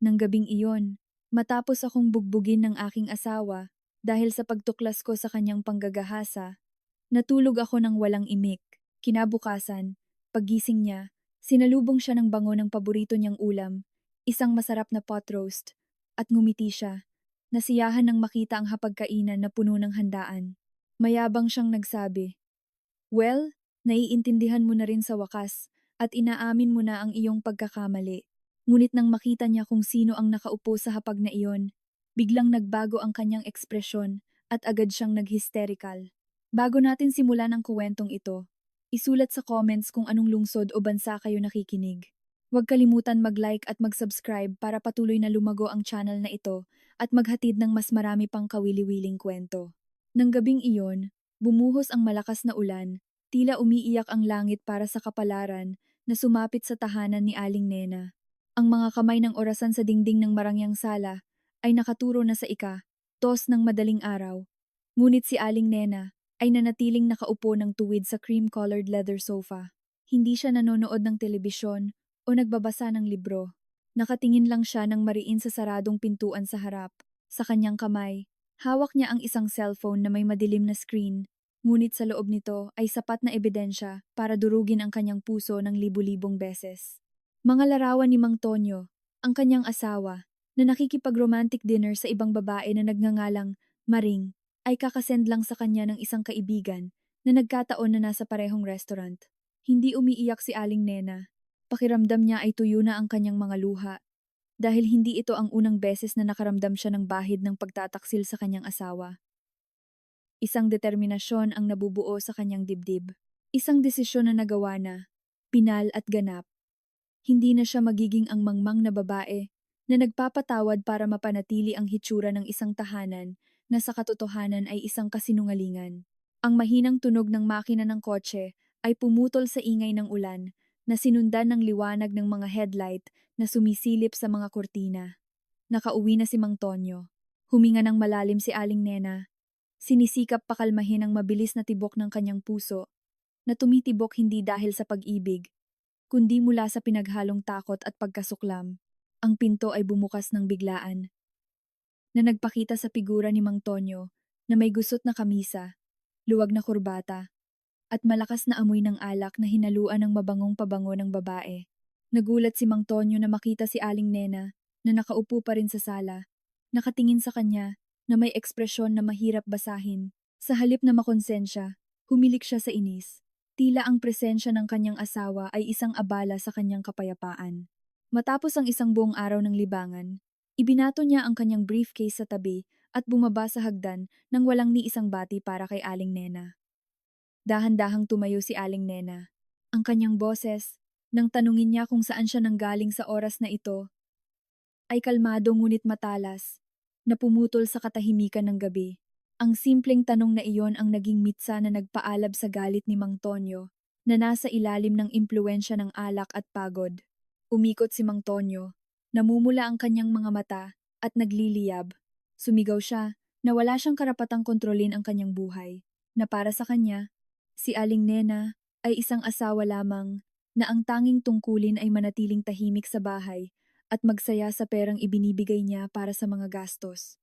Nang gabing iyon, matapos akong bugbugin ng aking asawa dahil sa pagtuklas ko sa kanyang panggagahasa, natulog ako ng walang imik. Kinabukasan, paggising niya, sinalubong siya ng bango ng paborito niyang ulam, isang masarap na pot roast, at ngumiti siya. Nasiyahan nang makita ang hapagkainan na puno ng handaan. Mayabang siyang nagsabi, "Well, naiintindihan mo na rin sa wakas at inaamin mo na ang iyong pagkakamali." Ngunit nang makita niya kung sino ang nakaupo sa hapag na iyon, biglang nagbago ang kanyang ekspresyon at agad siyang nag-hysterical. Bago natin simulan ang kuwentong ito, isulat sa comments kung anong lungsod o bansa kayo nakikinig. Huwag kalimutan mag-like at mag-subscribe para patuloy na lumago ang channel na ito at maghatid ng mas marami pang kawili-wiling kwento. Nang gabing iyon, bumuhos ang malakas na ulan, tila umiiyak ang langit para sa kapalaran na sumapit sa tahanan ni Aling Nena. Ang mga kamay ng orasan sa dingding ng marangyang sala ay nakaturo na sa ika-2 ng madaling araw. Ngunit si Aling Nena ay nanatiling nakaupo ng tuwid sa cream-colored leather sofa. Hindi siya nanonood ng telebisyon o nagbabasa ng libro. Nakatingin lang siya ng mariin sa saradong pintuan sa harap. Sa kanyang kamay, hawak niya ang isang cellphone na may madilim na screen, ngunit sa loob nito ay sapat na ebidensya para durugin ang kanyang puso ng libu-libong beses. Mga larawan ni Mang Tonyo, ang kanyang asawa, na nakikipag-romantic dinner sa ibang babae na nagngangalang Maring, ay kakasend lang sa kanya ng isang kaibigan na nagkataon na nasa parehong restaurant. Hindi umiiyak si Aling Nena. Pakiramdam niya ay tuyo na ang kanyang mga luha dahil hindi ito ang unang beses na nakaramdam siya ng bahid ng pagtataksil sa kanyang asawa. Isang determinasyon ang nabubuo sa kanyang dibdib. Isang desisyon na nagawa na, pinal at ganap. Hindi na siya magiging ang mangmang na babae na nagpapatawad para mapanatili ang hitsura ng isang tahanan na sa katotohanan ay isang kasinungalingan. Ang mahinang tunog ng makina ng kotse ay pumutol sa ingay ng ulan na sinundan ng liwanag ng mga headlight na sumisilip sa mga kurtina. Nakauwi na si Mang Tonyo. Huminga ng malalim si Aling Nena. Sinisikap pakalmahin ang mabilis na tibok ng kanyang puso na tumitibok hindi dahil sa pag-ibig, kundi mula sa pinaghalong takot at pagkasuklam. Ang pinto ay bumukas ng biglaan, na nagpakita sa figura ni Mang Tonyo na may gusot na kamisa, luwag na kurbata, at malakas na amoy ng alak na hinaluan ng mabangong pabango ng babae. Nagulat si Mang Tonyo na makita si Aling Nena na nakaupo pa rin sa sala, nakatingin sa kanya na may ekspresyon na mahirap basahin. Sa halip na makonsensya, humilik siya sa inis. Tila ang presensya ng kanyang asawa ay isang abala sa kanyang kapayapaan. Matapos ang isang buong araw ng libangan, ibinato niya ang kanyang briefcase sa tabi at bumaba sa hagdan nang walang ni isang bati para kay Aling Nena. Dahan-dahang tumayo si Aling Nena. Ang kanyang boses, nang tanungin niya kung saan siya nanggaling sa oras na ito, ay kalmado ngunit matalas, na pumutol sa katahimikan ng gabi. Ang simpleng tanong na iyon ang naging mitsa na nagpaalab sa galit ni Mang Tonyo, na nasa ilalim ng impluensya ng alak at pagod. Umikot si Mang Tonyo, namumula ang kanyang mga mata at nagliliyab. Sumigaw siya na wala siyang karapatang kontrolin ang kanyang buhay, na para sa kanya, si Aling Nena ay isang asawa lamang na ang tanging tungkulin ay manatiling tahimik sa bahay at magsaya sa perang ibinibigay niya para sa mga gastos.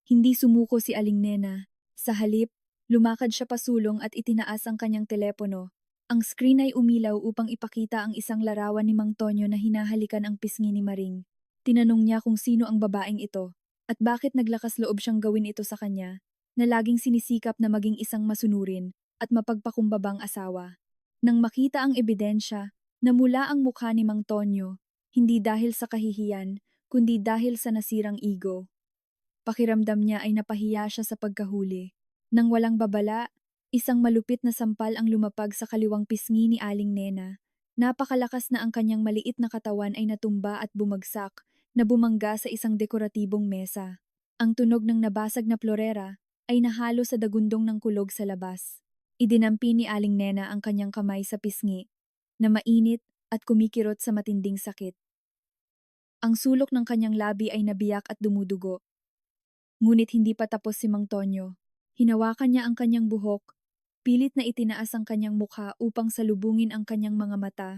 Hindi sumuko si Aling Nena. Sa halip, lumakad siya pasulong at itinaas ang kanyang telepono. Ang screen ay umilaw upang ipakita ang isang larawan ni Mang Tonyo na hinahalikan ang pisngi ni Maring. Tinanong niya kung sino ang babaeng ito at bakit naglakas loob siyang gawin ito sa kanya, na laging sinisikap na maging isang masunurin at mapagpakumbabang asawa. Nang makita ang ebidensya, namula ang mukha ni Mang Tonyo, hindi dahil sa kahihiyan, kundi dahil sa nasirang ego. Pakiramdam niya ay napahiya siya sa pagkahuli. Nang walang babala, isang malupit na sampal ang lumapag sa kaliwang pisngi ni Aling Nena. Napakalakas na ang kanyang maliit na katawan ay natumba at bumagsak, na bumangga sa isang dekoratibong mesa. Ang tunog ng nabasag na florera ay nahalo sa dagundong ng kulog sa labas. Idinampi ni Aling Nena ang kanyang kamay sa pisngi, na mainit at kumikirot sa matinding sakit. Ang sulok ng kanyang labi ay nabiyak at dumudugo. Ngunit hindi pa tapos si Mang Tonyo. Hinawakan niya ang kanyang buhok, pilit na itinaas ang kanyang mukha upang salubungin ang kanyang mga mata,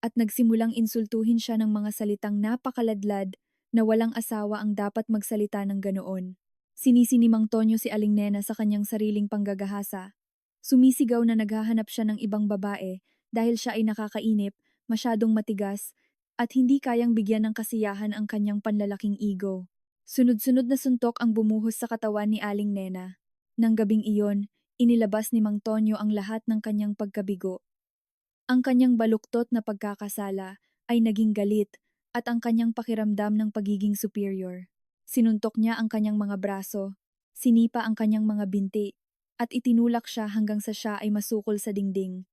at nagsimulang insultuhin siya ng mga salitang napakaladlad na walang asawa ang dapat magsalita ng ganoon. Sinisi ni Mang Tonyo si Aling Nena sa kanyang sariling panggagahasa. Sumisigaw na naghahanap siya ng ibang babae dahil siya ay nakakainip, masyadong matigas, at hindi kayang bigyan ng kasiyahan ang kanyang panlalaking ego. Sunod-sunod na suntok ang bumuhos sa katawan ni Aling Nena. Nang gabing iyon, inilabas ni Mang Tonyo ang lahat ng kanyang pagkabigo. Ang kanyang baluktot na pagkakasala ay naging galit at ang kanyang pakiramdam ng pagiging superior. Sinuntok niya ang kanyang mga braso, sinipa ang kanyang mga binti, at itinulak siya hanggang sa siya ay masukol sa dingding.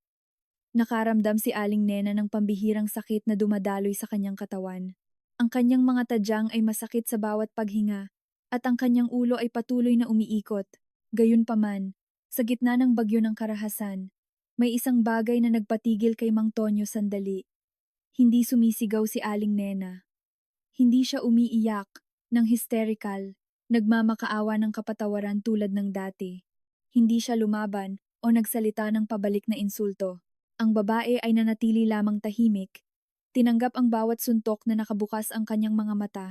Nakaramdam si Aling Nena ng pambihirang sakit na dumadaloy sa kanyang katawan. Ang kanyang mga tadyang ay masakit sa bawat paghinga, at ang kanyang ulo ay patuloy na umiikot. Gayunpaman, sa gitna ng bagyo ng karahasan, may isang bagay na nagpatigil kay Mang Tonyo sandali. Hindi sumisigaw si Aling Nena. Hindi siya umiiyak, ng hysterical, nagmamakaawa ng kapatawaran tulad ng dati. Hindi siya lumaban o nagsalita ng pabalik na insulto. Ang babae ay nanatili lamang tahimik. Tinanggap ang bawat suntok na nakabukas ang kanyang mga mata,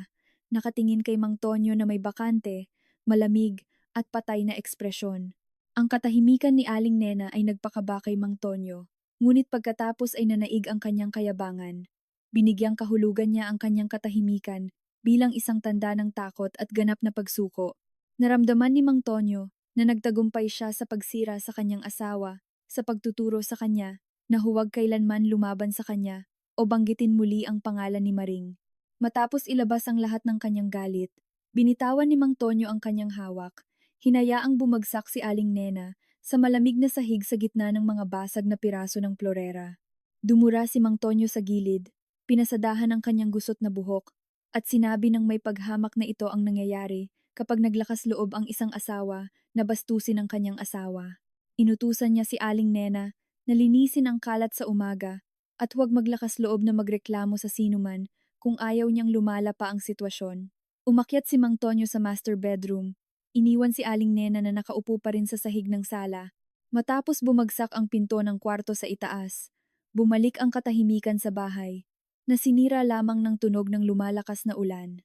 nakatingin kay Mang Tonyo na may bakante, malamig, at patay na ekspresyon. Ang katahimikan ni Aling Nena ay nagpakaba kay Mang Tonyo, ngunit pagkatapos ay nanaig ang kanyang kayabangan. Binigyang kahulugan niya ang kanyang katahimikan bilang isang tanda ng takot at ganap na pagsuko. Naramdaman ni Mang Tonyo na nagtagumpay siya sa pagsira sa kanyang asawa, sa pagtuturo sa kanya na huwag kailanman lumaban sa kanya o banggitin muli ang pangalan ni Maring. Matapos ilabas ang lahat ng kanyang galit, binitawan ni Mang Tonyo ang kanyang hawak, hinayaang bumagsak si Aling Nena sa malamig na sahig sa gitna ng mga basag na piraso ng plorera. Dumura si Mang Tonyo sa gilid, pinasadahan ang kanyang gusot na buhok, at sinabi ng may paghamak na ito ang nangyayari kapag naglakas loob ang isang asawa na bastusin ang kanyang asawa. Inutusan niya si Aling Nena na linisin ang kalat sa umaga at huwag maglakas loob na magreklamo sa sinuman kung ayaw niyang lumala pa ang sitwasyon. Umakyat si Mang Tonyo sa master bedroom. Iniwan si Aling Nena na nakaupo pa rin sa sahig ng sala. Matapos bumagsak ang pinto ng kwarto sa itaas, bumalik ang katahimikan sa bahay, na sinira lamang ng tunog ng lumalakas na ulan.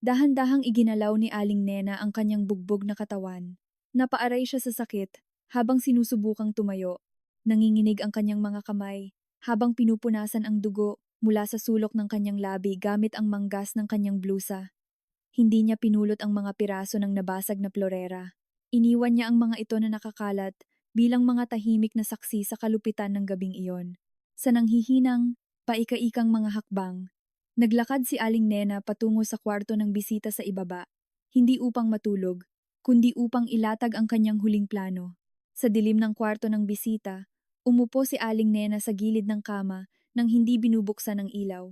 Dahan-dahang iginalaw ni Aling Nena ang kanyang bugbog na katawan. Napaaray siya sa sakit habang sinusubukang tumayo. Nanginginig ang kanyang mga kamay habang pinupunasan ang dugo mula sa sulok ng kanyang labi gamit ang manggas ng kanyang blusa. Hindi niya pinulot ang mga piraso ng nabasag na plorera. Iniwan niya ang mga ito na nakakalat bilang mga tahimik na saksi sa kalupitan ng gabing iyon. Sa nanghihinang, paika-ikang mga hakbang, naglakad si Aling Nena patungo sa kwarto ng bisita sa ibaba, hindi upang matulog, kundi upang ilatag ang kanyang huling plano. Sa dilim ng kwarto ng bisita, umupo si Aling Nena sa gilid ng kama nang hindi binubuksan ang ilaw.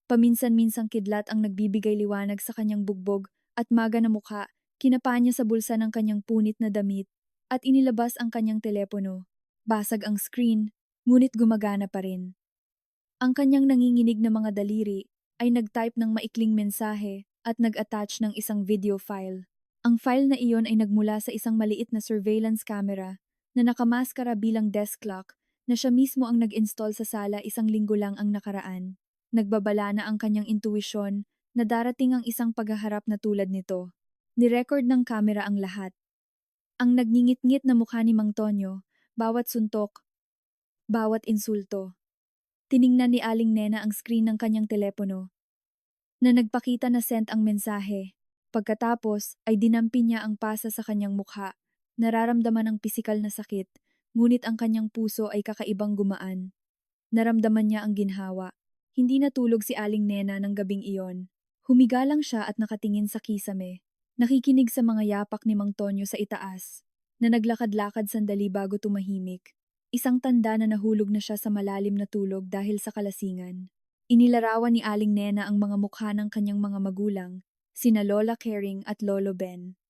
Paminsan-minsang kidlat ang nagbibigay liwanag sa kanyang bugbog at maga na mukha, kinapa niya sa bulsa ng kanyang punit na damit at inilabas ang kanyang telepono. Basag ang screen, ngunit gumagana pa rin. Ang kanyang nanginginig na mga daliri ay nag-type ng maikling mensahe at nag-attach ng isang video file. Ang file na iyon ay nagmula sa isang maliit na surveillance camera na nakamaskara bilang desk clock na siya mismo ang nag-install sa sala 1 linggo lang ang nakaraan. Nagbabala na ang kanyang intuisyon na darating ang isang paghaharap na tulad nito. Nirecord ng kamera ang lahat. Ang nagngingit-ngit na mukha ni Mang Tonyo, bawat suntok, bawat insulto. Tiningnan ni Aling Nena ang screen ng kanyang telepono na nagpakita na sent ang mensahe. Pagkatapos ay dinampi niya ang pasa sa kanyang mukha. Nararamdaman ang pisikal na sakit, ngunit ang kanyang puso ay kakaibang gumaan. Naramdaman niya ang ginhawa. Hindi natulog si Aling Nena ng gabing iyon. Humiga lang siya at nakatingin sa kisame. Nakikinig sa mga yapak ni Mang Tonyo sa itaas, na naglakad-lakad sandali bago tumahimik. Isang tanda na nahulog na siya sa malalim na tulog dahil sa kalasingan. Inilarawan ni Aling Nena ang mga mukha ng kanyang mga magulang, sina Lola Kering at Lolo Ben.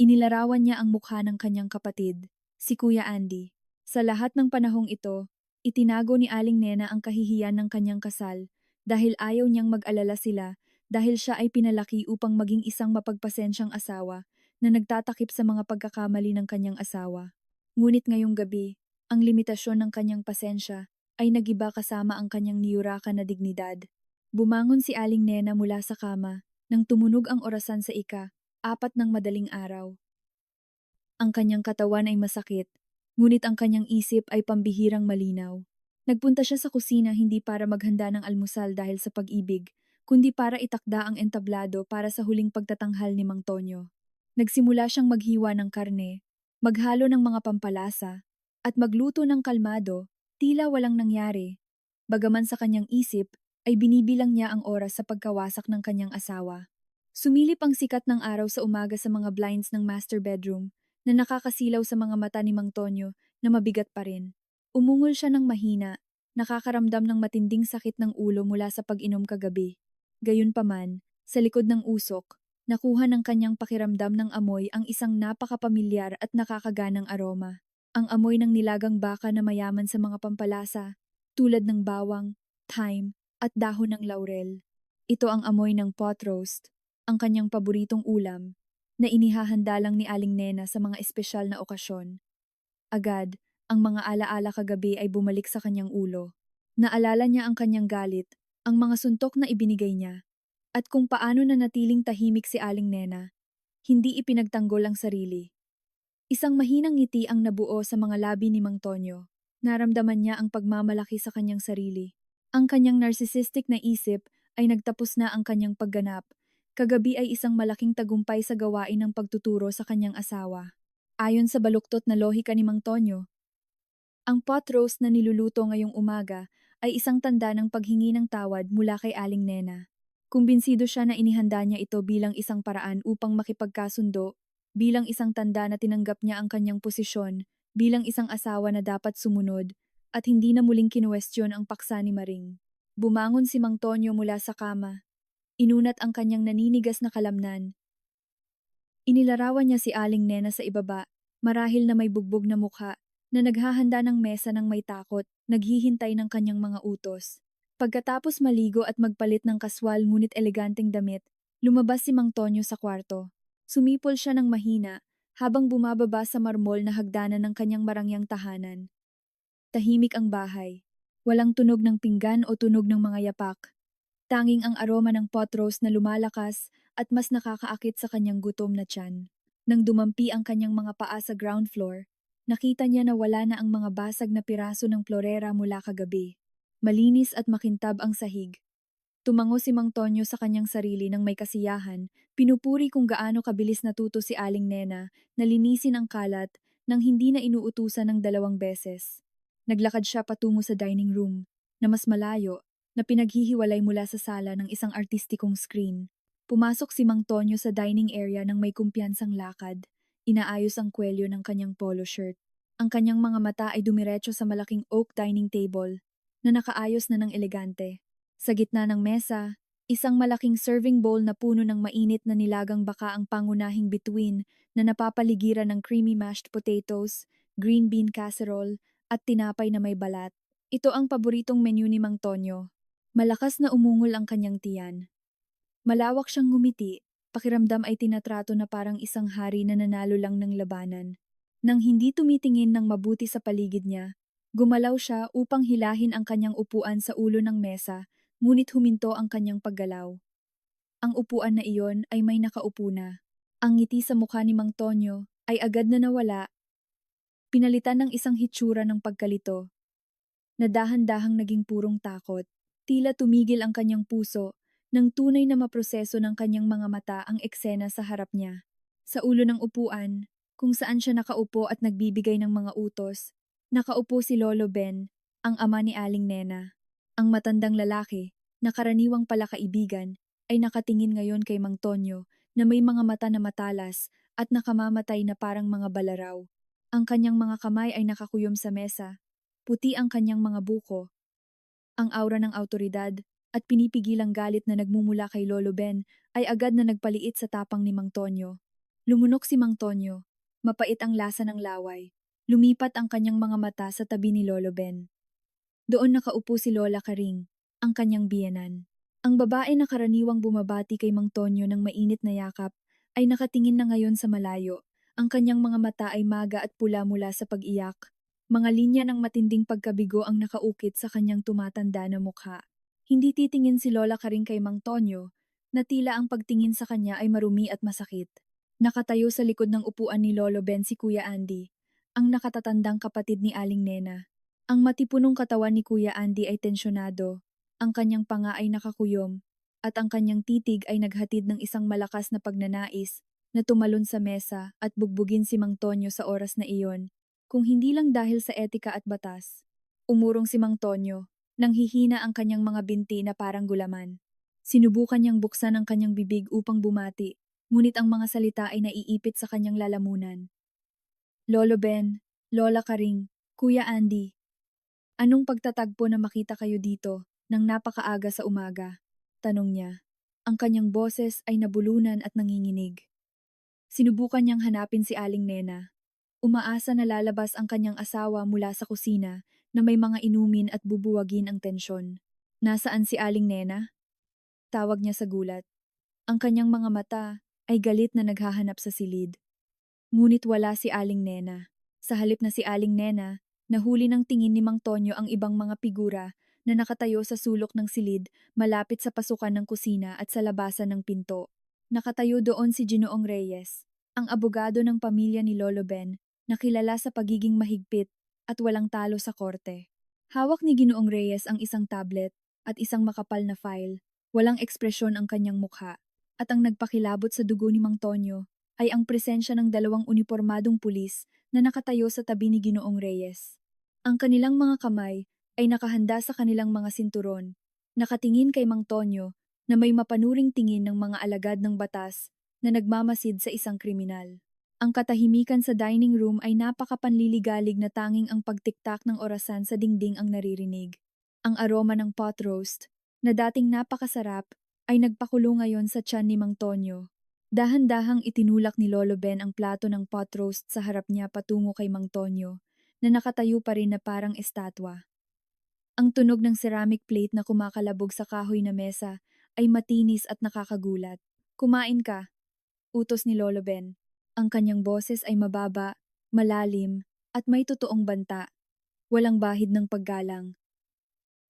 Inilarawan niya ang mukha ng kanyang kapatid, si Kuya Andy. Sa lahat ng panahong ito, itinago ni Aling Nena ang kahihiyan ng kanyang kasal dahil ayaw niyang mag-alala sila dahil siya ay pinalaki upang maging isang mapagpasensyang asawa na nagtatakip sa mga pagkakamali ng kanyang asawa. Ngunit ngayong gabi, ang limitasyon ng kanyang pasensya ay nagiba kasama ang kanyang niyurakan na dignidad. Bumangon si Aling Nena mula sa kama nang tumunog ang orasan sa ika-4 ng madaling araw. Ang kanyang katawan ay masakit, ngunit ang kanyang isip ay pambihirang malinaw. Nagpunta siya sa kusina hindi para maghanda ng almusal dahil sa pag-ibig, kundi para itakda ang entablado para sa huling pagtatanghal ni Mang Tonyo. Nagsimula siyang maghiwa ng karne, maghalo ng mga pampalasa, at magluto ng kalmado, tila walang nangyari. Bagaman sa kanyang isip, ay binibilang niya ang oras sa pagkawasak ng kanyang asawa. Sumilip ang sikat ng araw sa umaga sa mga blinds ng master bedroom, na nakakasilaw sa mga mata ni Mang Tonyo na mabigat pa rin. Umungol siya ng mahina, nakakaramdam ng matinding sakit ng ulo mula sa pag-inom kagabi. Gayunpaman, sa likod ng usok, nakuha ng kanyang pakiramdam ng amoy ang isang napakapamilyar at nakakaganang aroma. Ang amoy ng nilagang baka na mayaman sa mga pampalasa, tulad ng bawang, thyme, at dahon ng laurel. Ito ang amoy ng pot roast, ang kanyang paboritong ulam, na inihahanda lang ni Aling Nena sa mga espesyal na okasyon. Agad, ang mga alaala kagabi ay bumalik sa kanyang ulo. Naalala niya ang kanyang galit, ang mga suntok na ibinigay niya, at kung paano nanatiling tahimik si Aling Nena, hindi ipinagtanggol ang sarili. Isang mahinang ngiti ang nabuo sa mga labi ni Mang Tonyo. Naramdaman niya ang pagmamalaki sa kanyang sarili. Ang kanyang narcissistic na isip ay nagtapos na ang kanyang pagganap. Kagabi ay isang malaking tagumpay sa gawain ng pagtuturo sa kanyang asawa. Ayon sa baluktot na lohika ni Mang Tonyo, ang pot roast na niluluto ngayong umaga ay isang tanda ng paghingi ng tawad mula kay Aling Nena. Kumbinsido siya na inihanda niya ito bilang isang paraan upang makipagkasundo, bilang isang tanda na tinanggap niya ang kanyang posisyon, bilang isang asawa na dapat sumunod, at hindi na muling kinuwestiyon ang paksa ni Maring. Bumangon si Mang Tonyo mula sa kama. Inunat ang kanyang naninigas na kalamnan. Inilarawan niya si Aling Nena sa ibaba, marahil na may bugbog na mukha, na naghahanda ng mesa ng may takot, naghihintay ng kanyang mga utos. Pagkatapos maligo at magpalit ng kaswal ngunit eleganteng damit, lumabas si Mang Tonyo sa kwarto. Sumipol siya ng mahina, habang bumababa sa marmol na hagdanan ng kanyang marangyang tahanan. Tahimik ang bahay. Walang tunog ng pinggan o tunog ng mga yapak. Tanging ang aroma ng pot roast na lumalakas at mas nakakaakit sa kanyang gutom na tiyan. Nang dumampi ang kanyang mga paa sa ground floor, nakita niya na wala na ang mga basag na piraso ng florera mula kagabi. Malinis at makintab ang sahig. Tumango si Mang Tonyo sa kanyang sarili ng may kasiyahan, pinupuri kung gaano kabilis natuto si Aling Nena na linisin ang kalat nang hindi na inuutusan ng 2 beses. Naglakad siya patungo sa dining room, na mas malayo, na pinaghihiwalay mula sa sala ng isang artistikong screen. Pumasok si Mang Tonyo sa dining area ng may kumpiyansang lakad. Inaayos ang kwelyo ng kanyang polo shirt. Ang kanyang mga mata ay dumiretso sa malaking oak dining table na nakaayos na ng elegante. Sa gitna ng mesa, isang malaking serving bowl na puno ng mainit na nilagang baka ang pangunahing bituin na napapaligiran ng creamy mashed potatoes, green bean casserole, at tinapay na may balat. Ito ang paboritong menu ni Mang Tonyo. Malakas na umungol ang kanyang tiyan. Malawak siyang ngumiti, pakiramdam ay tinatrato na parang isang hari na nanalo lang ng labanan. Nang hindi tumitingin ng mabuti sa paligid niya, gumalaw siya upang hilahin ang kanyang upuan sa ulo ng mesa, ngunit huminto ang kanyang paggalaw. Ang upuan na iyon ay may nakaupo na. Ang ngiti sa mukha ni Mang Tonyo ay agad na nawala, pinalitan ng isang hitsura ng pagkalito, na dahan-dahang naging purong takot. Tila tumigil ang kanyang puso nang tunay na maproseso ng kanyang mga mata ang eksena sa harap niya. Sa ulo ng upuan, kung saan siya nakaupo at nagbibigay ng mga utos, nakaupo si Lolo Ben, ang ama ni Aling Nena. Ang matandang lalaki, na karaniwang palakaibigan, ay nakatingin ngayon kay Mang Tonyo na may mga mata na matalas at nakamamatay na parang mga balaraw. Ang kanyang mga kamay ay nakakuyom sa mesa, puti ang kanyang mga buko. Ang aura ng awtoridad at pinipigilang galit na nagmumula kay Lolo Ben ay agad na nagpaliit sa tapang ni Mang Tonyo. Lumunok si Mang Tonyo, mapait ang lasa ng laway. Lumipat ang kanyang mga mata sa tabi ni Lolo Ben. Doon nakaupo si Lola Karing, ang kanyang biyenan. Ang babae na karaniwang bumabati kay Mang Tonyo ng mainit na yakap ay nakatingin na ngayon sa malayo. Ang kanyang mga mata ay maga at pula mula sa pag-iyak. Mga linya ng matinding pagkabigo ang nakaukit sa kanyang tumatanda na mukha. Hindi titingin si Lola Karing kay Mang Tonyo, na tila ang pagtingin sa kanya ay marumi at masakit. Nakatayo sa likod ng upuan ni Lolo Ben si Kuya Andy, ang nakatatandang kapatid ni Aling Nena. Ang matipunong katawan ni Kuya Andy ay tensyonado, ang kanyang panga ay nakakuyom, at ang kanyang titig ay naghatid ng isang malakas na pagnanais na tumalon sa mesa at bugbugin si Mang Tonyo sa oras na iyon, kung hindi lang dahil sa etika at batas. Umurong si Mang Tonyo, nang hihina ang kanyang mga binti na parang gulaman. Sinubukan niyang buksan ang kanyang bibig upang bumati, ngunit ang mga salita ay naiipit sa kanyang lalamunan. Lolo Ben, Lola Karing, Kuya Andy, anong pagtatagpo na makita kayo dito nang napakaaga sa umaga? Tanong niya. Ang kanyang boses ay nabulunan at nanginginig. Sinubukan niyang hanapin si Aling Nena. Umaasa na lalabas ang kanyang asawa mula sa kusina na may mga inumin at bubuwagin ang tensyon. Nasaan si Aling Nena? Tawag niya sa gulat. Ang kanyang mga mata ay galit na naghahanap sa silid. Ngunit wala si Aling Nena. Sa halip na si Aling Nena, nahuli ng tingin ni Mang Tonyo ang ibang mga figura na nakatayo sa sulok ng silid malapit sa pasukan ng kusina at sa labasan ng pinto. Nakatayo doon si Ginoong Reyes, ang abogado ng pamilya ni Lolo Ben, na kilala sa pagiging mahigpit at walang talo sa korte. Hawak ni Ginoong Reyes ang isang tablet at isang makapal na file. Walang ekspresyon ang kanyang mukha, at ang nagpakilabot sa dugo ni Mang Tonyo ay ang presensya ng dalawang unipormadong pulis na nakatayo sa tabi ni Ginoong Reyes. Ang kanilang mga kamay ay nakahanda sa kanilang mga sinturon, nakatingin kay Mang Tonyo na may mapanuring tingin ng mga alagad ng batas na nagmamasid sa isang kriminal. Ang katahimikan sa dining room ay napakapanliligalig na tanging ang pagtiktak ng orasan sa dingding ang naririnig. Ang aroma ng pot roast, na dating napakasarap, ay nagpakulo ngayon sa tiyan ni Mang Tonyo. Dahan-dahang itinulak ni Lolo Ben ang plato ng pot roast sa harap niya patungo kay Mang Tonyo, na nakatayo pa rin na parang estatwa. Ang tunog ng ceramic plate na kumakalabog sa kahoy na mesa ay matinis at nakakagulat. Kumain ka, utos ni Lolo Ben. Ang kanyang boses ay mababa, malalim, at may totoong banta. Walang bahid ng paggalang.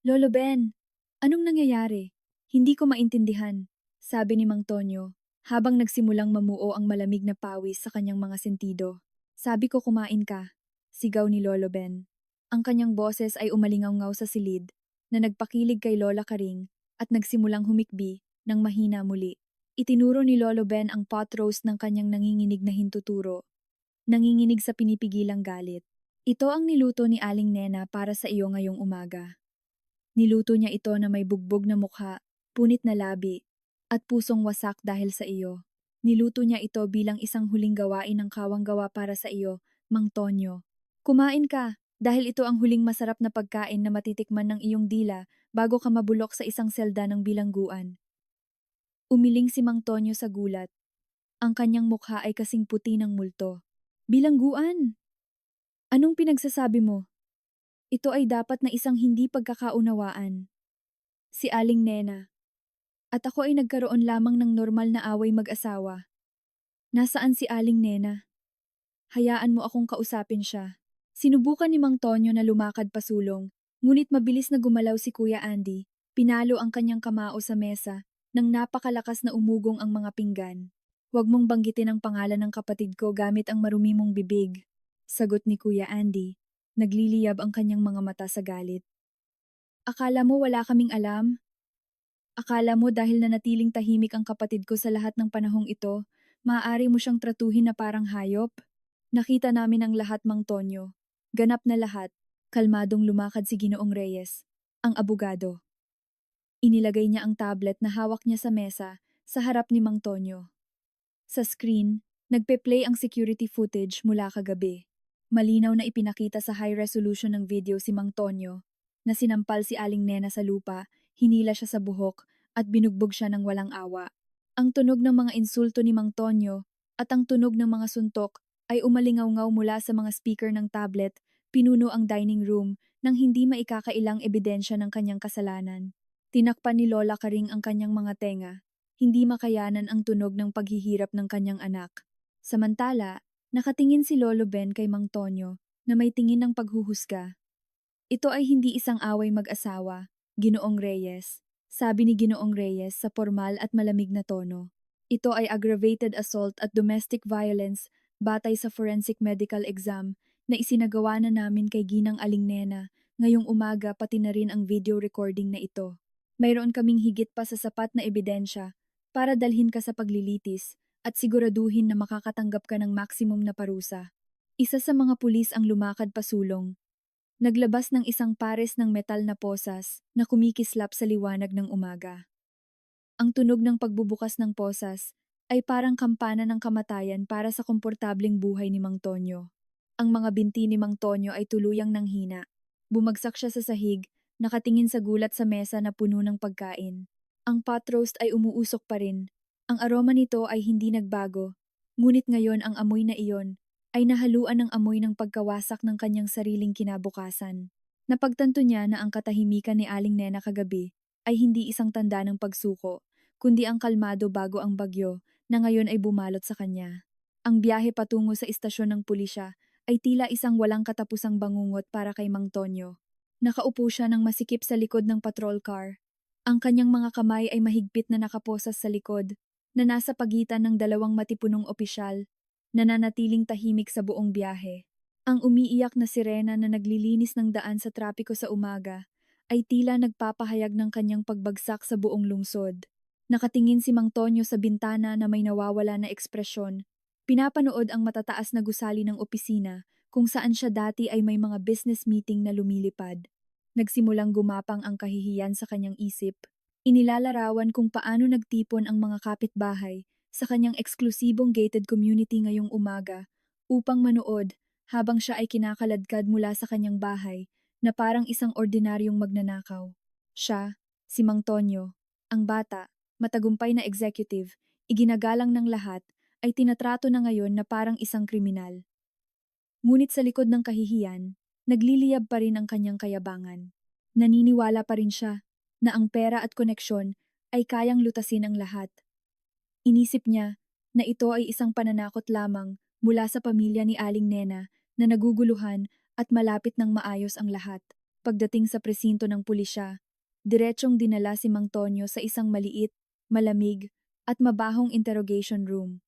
Lolo Ben, anong nangyayari? Hindi ko maintindihan, sabi ni Mang Tonyo, habang nagsimulang mamuo ang malamig na pawis sa kanyang mga sentido. Sabi ko kumain ka, sigaw ni Lolo Ben. Ang kanyang boses ay umalingaw-ngaw sa silid, na nagpakilig kay Lola Karing at nagsimulang humikbi ng mahina muli. Itinuro ni Lolo Ben ang pot roast ng kanyang nanginginig na hintuturo. Nanginginig sa pinipigilang galit. Ito ang niluto ni Aling Nena para sa iyo ngayong umaga. Niluto niya ito na may bugbog na mukha, punit na labi, at pusong wasak dahil sa iyo. Niluto niya ito bilang isang huling gawain ng kawang-gawa para sa iyo, Mang Tonyo. Kumain ka, dahil ito ang huling masarap na pagkain na matitikman ng iyong dila bago ka mabulok sa isang selda ng bilangguan. Umiling si Mang Tonyo sa gulat. Ang kanyang mukha ay kasing puti ng multo. Bilangguan! Anong pinagsasabi mo? Ito ay dapat na isang hindi pagkakaunawaan. Si Aling Nena. At ako ay nagkaroon lamang ng normal na away mag-asawa. Nasaan si Aling Nena? Hayaan mo akong kausapin siya. Sinubukan ni Mang Tonyo na lumakad pasulong, ngunit mabilis na gumalaw si Kuya Andy. Pinalo ang kanyang kamao sa mesa nang napakalakas na umugong ang mga pinggan. Huwag mong banggitin ang pangalan ng kapatid ko gamit ang marumi mong bibig. Sagot ni Kuya Andy. Nagliliyab ang kanyang mga mata sa galit. Akala mo wala kaming alam? Akala mo dahil nanatiling tahimik ang kapatid ko sa lahat ng panahong ito, maaari mo siyang tratuhin na parang hayop? Nakita namin ang lahat, Mang Tonyo. Ganap na lahat. Kalmadong lumakad si Ginoong Reyes, ang abogado. Inilagay niya ang tablet na hawak niya sa mesa sa harap ni Mang Tonyo. Sa screen, nagpe-play ang security footage mula kagabi. Malinaw na ipinakita sa high resolution ng video si Mang Tonyo, na sinampal si Aling Nena sa lupa, hinila siya sa buhok, at binugbog siya ng walang awa. Ang tunog ng mga insulto ni Mang Tonyo at ang tunog ng mga suntok ay umalingaw-ngaw mula sa mga speaker ng tablet, pinuno ang dining room nang hindi maikakailang ebidensya ng kanyang kasalanan. Tinakpan ni Lola Karing ang kanyang mga tenga, hindi makayanan ang tunog ng paghihirap ng kanyang anak. Samantala, nakatingin si Lolo Ben kay Mang Tonyo na may tingin ng paghuhusga. Ito ay hindi isang away mag-asawa, Ginoong Reyes. Sabi ni Ginoong Reyes sa formal at malamig na tono. Ito ay aggravated assault at domestic violence batay sa forensic medical exam na isinagawa na namin kay Ginang Aling Nena ngayong umaga, pati na rin ang video recording na ito. Mayroon kaming higit pa sa sapat na ebidensya para dalhin ka sa paglilitis at siguraduhin na makakatanggap ka ng maximum na parusa. Isa sa mga pulis ang lumakad pasulong. Naglabas ng isang pares ng metal na posas na kumikislap sa liwanag ng umaga. Ang tunog ng pagbubukas ng posas ay parang kampana ng kamatayan para sa komportableng buhay ni Mang Tonyo. Ang mga binti ni Mang Tonyo ay tuluyang nanghina. Bumagsak siya sa sahig, nakatingin sa gulat sa mesa na puno ng pagkain. Ang pot roast ay umuusok pa rin. Ang aroma nito ay hindi nagbago, ngunit ngayon ang amoy na iyon ay nahaluan ng amoy ng pagkawasak ng kanyang sariling kinabukasan. Napagtanto niya na ang katahimikan ni Aling Nena kagabi ay hindi isang tanda ng pagsuko, kundi ang kalmado bago ang bagyo na ngayon ay bumalot sa kanya. Ang biyahe patungo sa istasyon ng pulisya ay tila isang walang katapusang bangungot para kay Mang Tonyo. Nakaupo siya ng masikip sa likod ng patrol car. Ang kanyang mga kamay ay mahigpit na nakaposas sa likod, na nasa pagitan ng dalawang matipunong opisyal, nananatiling tahimik sa buong biyahe. Ang umiiyak na sirena na naglilinis ng daan sa trapiko sa umaga ay tila nagpapahayag ng kanyang pagbagsak sa buong lungsod. Nakatingin si Mang Tonyo sa bintana na may nawawala na ekspresyon. Pinapanood ang matataas na gusali ng opisina kung saan siya dati ay may mga business meeting na lumilipad. Nagsimulang gumapang ang kahihiyan sa kanyang isip. Inilalarawan kung paano nagtipon ang mga kapitbahay sa kanyang eksklusibong gated community ngayong umaga upang manood habang siya ay kinakaladkad mula sa kanyang bahay na parang isang ordinaryong magnanakaw. Siya, si Mang Tonyo, ang bata, matagumpay na executive, iginagalang ng lahat, ay tinatrato na ngayon na parang isang kriminal. Ngunit sa likod ng kahihiyan, nagliliyab pa rin ang kanyang kayabangan. Naniniwala pa rin siya na ang pera at koneksyon ay kayang lutasin ang lahat. Inisip niya na ito ay isang pananakot lamang mula sa pamilya ni Aling Nena na naguguluhan at malapit ng maayos ang lahat. Pagdating sa presinto ng pulisya, diretsong dinala si Mang Tonyo sa isang maliit, malamig, at mabahong interrogation room.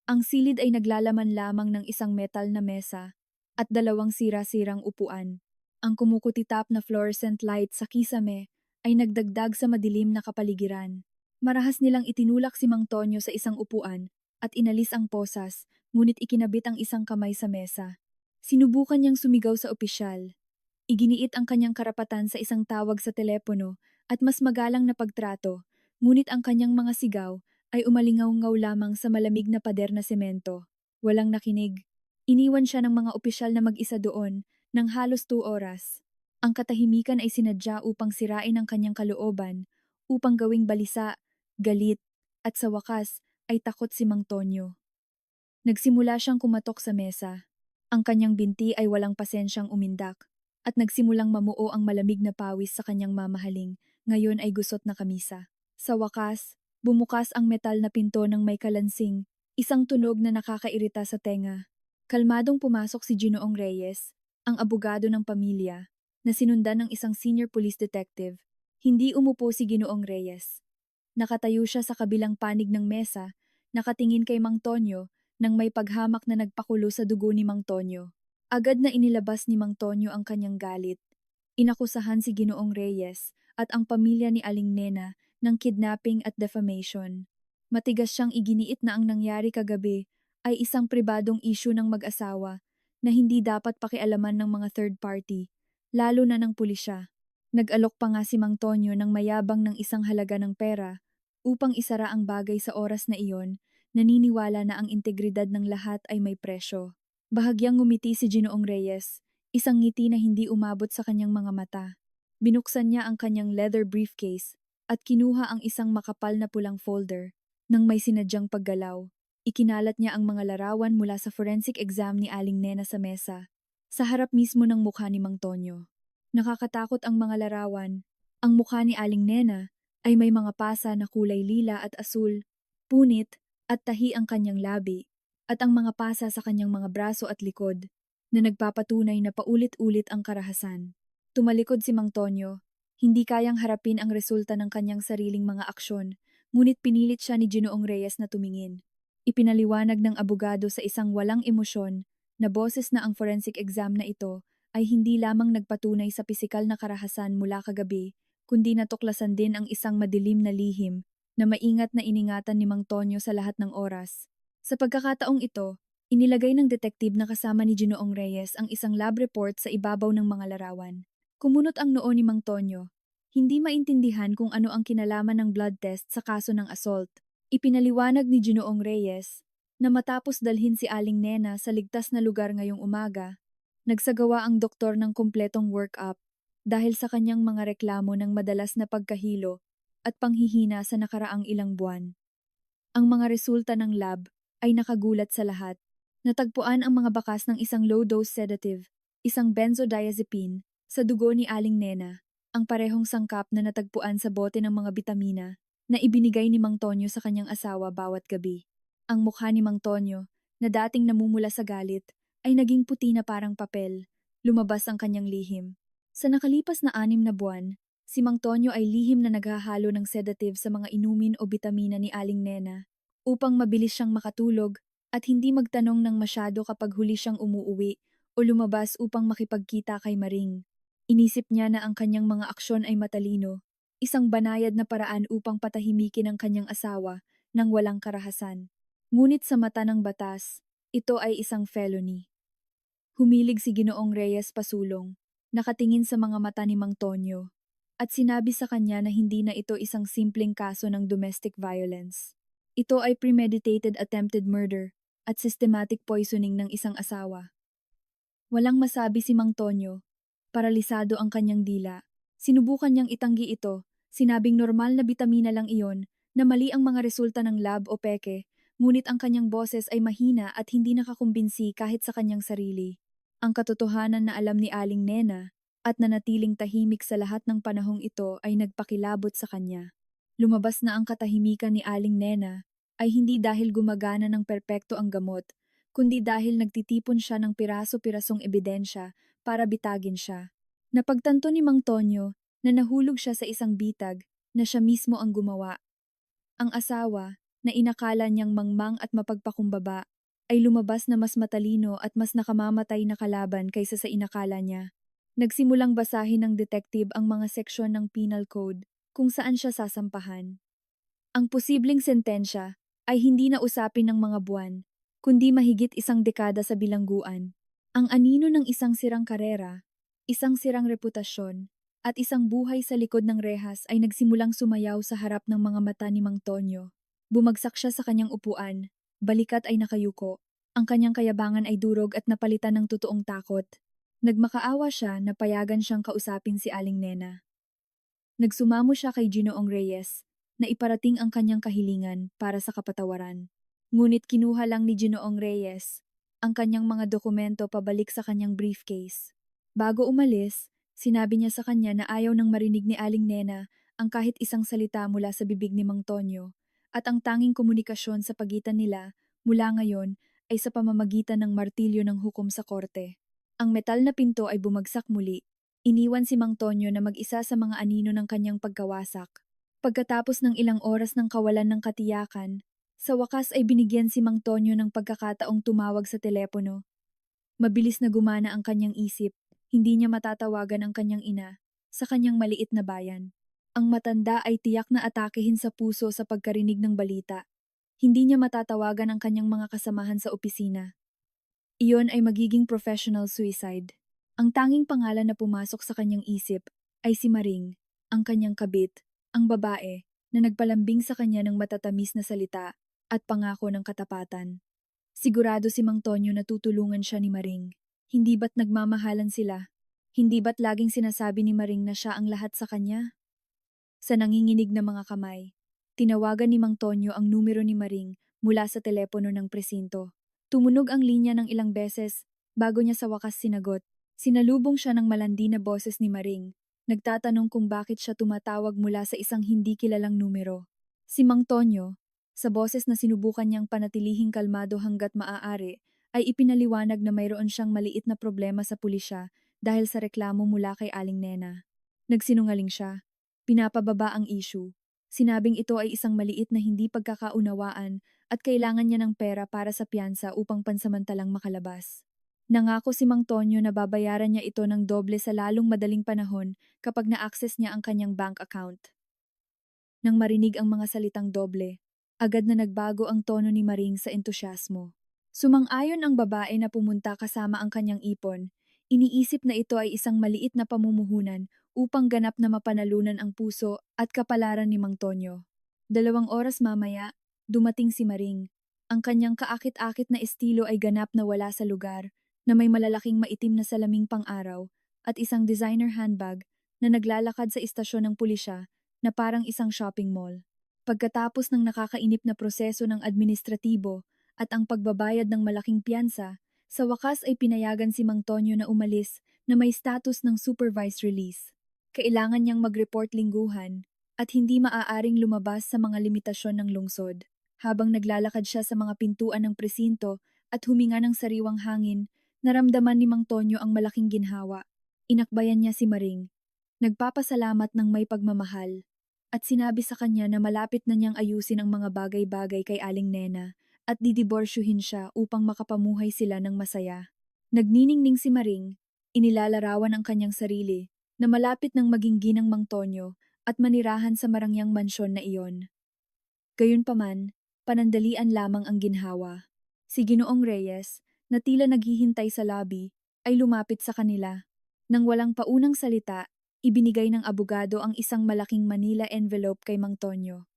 Ang silid ay naglalaman lamang ng isang metal na mesa at dalawang sira-sirang upuan. Ang kumukutitap na fluorescent light sa kisame ay nagdagdag sa madilim na kapaligiran. Marahas nilang itinulak si Mang Tonyo sa isang upuan at inalis ang posas, ngunit ikinabit ang isang kamay sa mesa. Sinubukan niyang sumigaw sa opisyal. Iginiit ang kanyang karapatan sa isang tawag sa telepono at mas magalang na pagtrato, ngunit ang kanyang mga sigaw ay umalingaw-ngaw lamang sa malamig na pader na semento. Walang nakinig. Iniwan siya ng mga opisyal na mag-isa doon ng halos 2 oras. Ang katahimikan ay sinadya upang sirain ang kanyang kalooban, upang gawing balisa, galit, at sa wakas ay takot si Mang Tonyo. Nagsimula siyang kumatok sa mesa. Ang kanyang binti ay walang pasensyang umindak, at nagsimulang mamuo ang malamig na pawis sa kanyang mamahaling, ngayon ay gusot na kamisa. Sa wakas, bumukas ang metal na pinto ng may kalansing, isang tunog na nakakairita sa tenga. Kalmadong pumasok si Ginoong Reyes, ang abogado ng pamilya, na sinundan ng isang senior police detective. Hindi umupo si Ginoong Reyes. Nakatayo siya sa kabilang panig ng mesa, nakatingin kay Mang Tonyo nang may paghamak na nagpakulo sa dugo ni Mang Tonyo. Agad na inilabas ni Mang Tonyo ang kanyang galit. Inakusahan si Ginoong Reyes at ang pamilya ni Aling Nena ng kidnapping at defamation. Matigas siyang iginiit na ang nangyari kagabi ay isang pribadong issue ng mag-asawa na hindi dapat pakialaman ng mga third party, lalo na ng pulisya. Nag-alok pa nga si Mang Tonyo ng mayabang ng isang halaga ng pera upang isara ang bagay sa oras na iyon, naniniwala na ang integridad ng lahat ay may presyo. Bahagyang ngumiti si Ginoong Reyes, isang ngiti na hindi umabot sa kanyang mga mata. Binuksan niya ang kanyang leather briefcase at kinuha ang isang makapal na pulang folder. Nang may sinadyang paggalaw, ikinalat niya ang mga larawan mula sa forensic exam ni Aling Nena sa mesa, sa harap mismo ng mukha ni Mang Tonyo. Nakakatakot ang mga larawan. Ang mukha ni Aling Nena ay may mga pasa na kulay lila at asul, punit at tahi ang kanyang labi, at ang mga pasa sa kanyang mga braso at likod na nagpapatunay na paulit-ulit ang karahasan. Tumalikod si Mang Tonyo, hindi kayang harapin ang resulta ng kanyang sariling mga aksyon, ngunit pinilit siya ni Ginoong Reyes na tumingin. Ipinaliwanag ng abogado sa isang walang emosyon na boses na ang forensic exam na ito ay hindi lamang nagpatunay sa pisikal na karahasan mula kagabi, kundi natuklasan din ang isang madilim na lihim na maingat na iningatan ni Mang Tonyo sa lahat ng oras. Sa pagkakataong ito, inilagay ng detektive na kasama ni Ginoong Reyes ang isang lab report sa ibabaw ng mga larawan. Kumunot ang noo ni Mang Tonyo. Hindi maintindihan kung ano ang kinalaman ng blood test sa kaso ng assault. Ipinaliwanag ni Ginoong Reyes na matapos dalhin si Aling Nena sa ligtas na lugar ngayong umaga, nagsagawa ang doktor ng kumpletong workup dahil sa kanyang mga reklamo ng madalas na pagkahilo at panghihina sa nakaraang ilang buwan. Ang mga resulta ng lab ay nakagulat sa lahat. Natagpuan ang mga bakas ng isang low-dose sedative, isang benzodiazepine, sa dugo ni Aling Nena, ang parehong sangkap na natagpuan sa bote ng mga bitamina na ibinigay ni Mang Tonyo sa kanyang asawa bawat gabi. Ang mukha ni Mang Tonyo, na dating namumula sa galit, ay naging puti na parang papel. Lumabas ang kanyang lihim. Sa nakalipas na 6 na buwan, si Mang Tonyo ay lihim na naghahalo ng sedative sa mga inumin o bitamina ni Aling Nena upang mabilis siyang makatulog at hindi magtanong ng masyado kapag huli siyang umuuwi o lumabas upang makipagkita kay Maring. Inisip niya na ang kanyang mga aksyon ay matalino, isang banayad na paraan upang patahimikin ang kanyang asawa nang walang karahasan. Ngunit sa mata ng batas, ito ay isang felony. Humilig si Ginoong Reyes pasulong, nakatingin sa mga mata ni Mang Tonyo, at sinabi sa kanya na hindi na ito isang simpleng kaso ng domestic violence. Ito ay premeditated attempted murder at systematic poisoning ng isang asawa. Walang masabi si Mang Tonyo. Paralisado ang kanyang dila. Sinubukan niyang itanggi ito, sinabing normal na bitamina lang iyon, na mali ang mga resulta ng lab o peke, ngunit ang kanyang boses ay mahina at hindi nakakumbinsi kahit sa kanyang sarili. Ang katotohanan na alam ni Aling Nena at nanatiling tahimik sa lahat ng panahong ito ay nagpakilabot sa kanya. Lumabas na ang katahimikan ni Aling Nena ay hindi dahil gumagana ng perpekto ang gamot, kundi dahil nagtitipon siya ng piraso-pirasong ebidensya para bitagin siya. Napagtanto ni Mang Tonyo na nahulog siya sa isang bitag na siya mismo ang gumawa. Ang asawa, na inakala niyang mangmang at mapagpakumbaba, ay lumabas na mas matalino at mas nakamamatay na kalaban kaysa sa inakala niya. Nagsimulang basahin ng detective ang mga seksyon ng penal code kung saan siya sasampahan. Ang posibleng sentensya ay hindi na usapin ng mga buwan, kundi mahigit 1 dekada sa bilangguan. Ang anino ng isang sirang karera, isang sirang reputasyon, at isang buhay sa likod ng rehas ay nagsimulang sumayaw sa harap ng mga mata ni Mang Tonyo. Bumagsak siya sa kanyang upuan, balikat ay nakayuko. Ang kanyang kayabangan ay durog at napalitan ng totoong takot. Nagmakaawa siya na payagan siyang kausapin si Aling Nena. Nagsumamo siya kay Ginoong Reyes na iparating ang kanyang kahilingan para sa kapatawaran. Ngunit kinuha lang ni Ginoong Reyes ang kanyang mga dokumento pabalik sa kanyang briefcase. Bago umalis, sinabi niya sa kanya na ayaw nang marinig ni Aling Nena ang kahit isang salita mula sa bibig ni Mang Tonyo at ang tanging komunikasyon sa pagitan nila mula ngayon ay sa pamamagitan ng martilyo ng hukom sa korte. Ang metal na pinto ay bumagsak muli. Iniwan si Mang Tonyo na mag-isa sa mga anino ng kanyang pagkawasak. Pagkatapos ng ilang oras ng kawalan ng katiyakan, sa wakas ay binigyan si Mang Tonyo ng pagkakataong tumawag sa telepono. Mabilis na gumana ang kanyang isip, hindi niya matatawagan ang kanyang ina sa kanyang maliit na bayan. Ang matanda ay tiyak na atakehin sa puso sa pagkarinig ng balita. Hindi niya matatawagan ang kanyang mga kasamahan sa opisina. Iyon ay magiging professional suicide. Ang tanging pangalan na pumasok sa kanyang isip ay si Maring, ang kanyang kabit, ang babae na nagpalambing sa kanya ng matatamis na salita at pangako ng katapatan. Sigurado si Mang Tonyo na tutulungan siya ni Maring. Hindi ba't nagmamahalan sila? Hindi ba't laging sinasabi ni Maring na siya ang lahat sa kanya? Sa nanginginig na mga kamay, tinawagan ni Mang Tonyo ang numero ni Maring mula sa telepono ng presinto. Tumunog ang linya ng ilang beses bago niya sa wakas sinagot. Sinalubong siya ng malandi na boses ni Maring, nagtatanong kung bakit siya tumatawag mula sa isang hindi kilalang numero. Si Mang Tonyo, sa boses na sinubukan niyang panatilihing kalmado hanggat maaari, ay ipinaliwanag na mayroon siyang maliit na problema sa pulisya dahil sa reklamo mula kay Aling Nena. Nagsinungaling siya. Pinapababa ang issue. Sinabing ito ay isang maliit na hindi pagkakaunawaan at kailangan niya ng pera para sa piyansa upang pansamantalang makalabas. Nangako si Mang Tonyo na babayaran niya ito ng doble sa lalong madaling panahon kapag na-access niya ang kanyang bank account. Nang marinig ang mga salitang doble, agad na nagbago ang tono ni Maring sa entusyasmo. Sumang-ayon ang babae na pumunta kasama ang kanyang ipon. Iniisip na ito ay isang maliit na pamumuhunan upang ganap na mapanalunan ang puso at kapalaran ni Mang Tonyo. 2 oras mamaya, dumating si Maring. Ang kanyang kaakit-akit na estilo ay ganap na wala sa lugar, na may malalaking maitim na salaming pang-araw at isang designer handbag na naglalakad sa istasyon ng pulisya na parang isang shopping mall. Pagkatapos ng nakakainip na proseso ng administratibo at ang pagbabayad ng malaking piyansa, sa wakas ay pinayagan si Mang Tonyo na umalis na may status ng supervised release. Kailangan niyang mag-report lingguhan at hindi maaaring lumabas sa mga limitasyon ng lungsod. Habang naglalakad siya sa mga pintuan ng presinto at huminga ng sariwang hangin, naramdaman ni Mang Tonyo ang malaking ginhawa. Inakbayan niya si Maring. Nagpapasalamat ng may pagmamahal at sinabi sa kanya na malapit na niyang ayusin ang mga bagay-bagay kay Aling Nena at didiborsyuhin siya upang makapamuhay sila ng masaya. Nagniningning si Maring, inilalarawan ang kanyang sarili na malapit ng maging ginang Mang Tonyo at manirahan sa marangyang mansyon na iyon. Gayunpaman, panandalian lamang ang ginhawa. Si Ginoong Reyes, na tila naghihintay sa lobby, ay lumapit sa kanila. Nang walang paunang salita, ibinigay ng abogado ang isang malaking Manila envelope kay Mang Tonyo.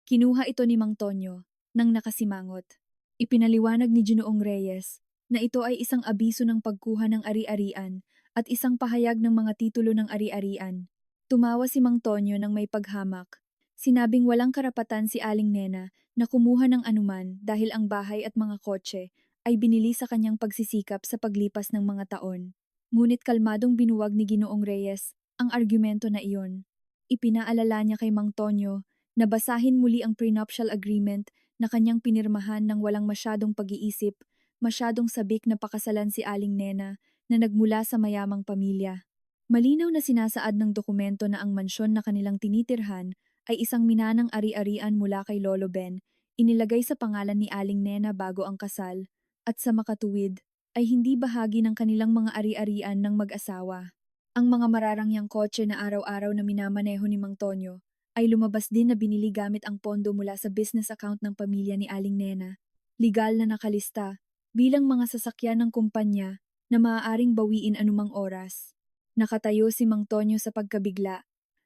Kinuha ito ni Mang Tonyo nang nakasimangot. Ipinaliwanag ni Ginoong Reyes na ito ay isang abiso ng pagkuha ng ari-arian at isang pahayag ng mga titulo ng ari-arian. Tumawa si Mang Tonyo nang may paghamak. Sinabing walang karapatan si Aling Nena na kumuha ng anuman dahil ang bahay at mga kotse ay binili sa kanyang pagsisikap sa paglipas ng mga taon. Ngunit kalmadong binuwag ni Ginoong Reyes ang argumento na iyon. Ipinaalala niya kay Mang Tonyo na basahin muli ang prenuptial agreement na kanyang pinirmahan ng walang masyadong pag-iisip, masyadong sabik na pakasalan si Aling Nena na nagmula sa mayamang pamilya. Malinaw na sinasaad ng dokumento na ang mansyon na kanilang tinitirhan ay isang minanang ari-arian mula kay Lolo Ben, inilagay sa pangalan ni Aling Nena bago ang kasal, at sa makatuwid, ay hindi bahagi ng kanilang mga ari-arian ng mag-asawa. Ang mga mararangyang kotse na araw-araw na minamaneho ni Mang Tonyo ay lumabas din na binili gamit ang pondo mula sa business account ng pamilya ni Aling Nena. Legal na nakalista bilang mga sasakyan ng kumpanya na maaaring bawiin anumang oras. Nakatayo si Mang Tonyo sa pagkabigla.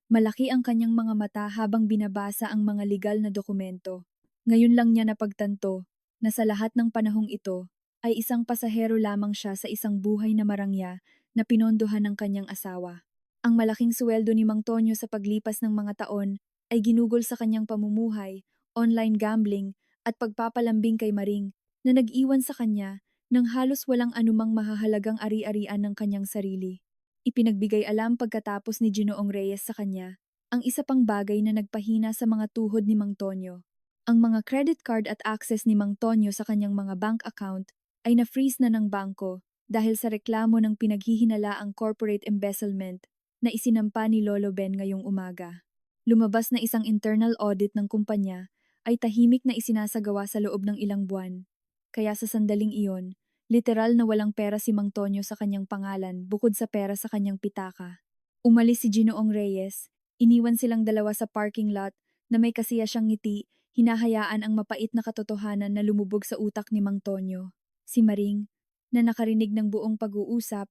Malaki ang kanyang mga mata habang binabasa ang mga legal na dokumento. Ngayon lang niya napagtanto na sa lahat ng panahong ito ay isang pasahero lamang siya sa isang buhay na marangya na pinondohan ng kanyang asawa. Ang malaking sweldo ni Mang Tonyo sa paglipas ng mga taon ay ginugol sa kanyang pamumuhay, online gambling at pagpapalambing kay Maring na nag-iwan sa kanya ng halos walang anumang mahahalagang ari-arian ng kanyang sarili. Ipinagbigay alam pagkatapos ni Ginoong Reyes sa kanya ang isa pang bagay na nagpahina sa mga tuhod ni Mang Tonyo. Ang mga credit card at access ni Mang Tonyo sa kanyang mga bank account ay na-freeze na ng bangko dahil sa reklamo ng pinaghihinalaang corporate embezzlement na isinampa ni Lolo Ben ngayong umaga. Lumabas na isang internal audit ng kumpanya ay tahimik na isinasagawa sa loob ng ilang buwan. Kaya sa sandaling iyon, literal na walang pera si Mang Tonyo sa kanyang pangalan bukod sa pera sa kanyang pitaka. Umalis si Ginoong Reyes, iniwan silang dalawa sa parking lot na may kasiya siyang ngiti, hinahayaan ang mapait na katotohanan na lumubog sa utak ni Mang Tonyo. Si Maring, na nakarinig ng buong pag-uusap,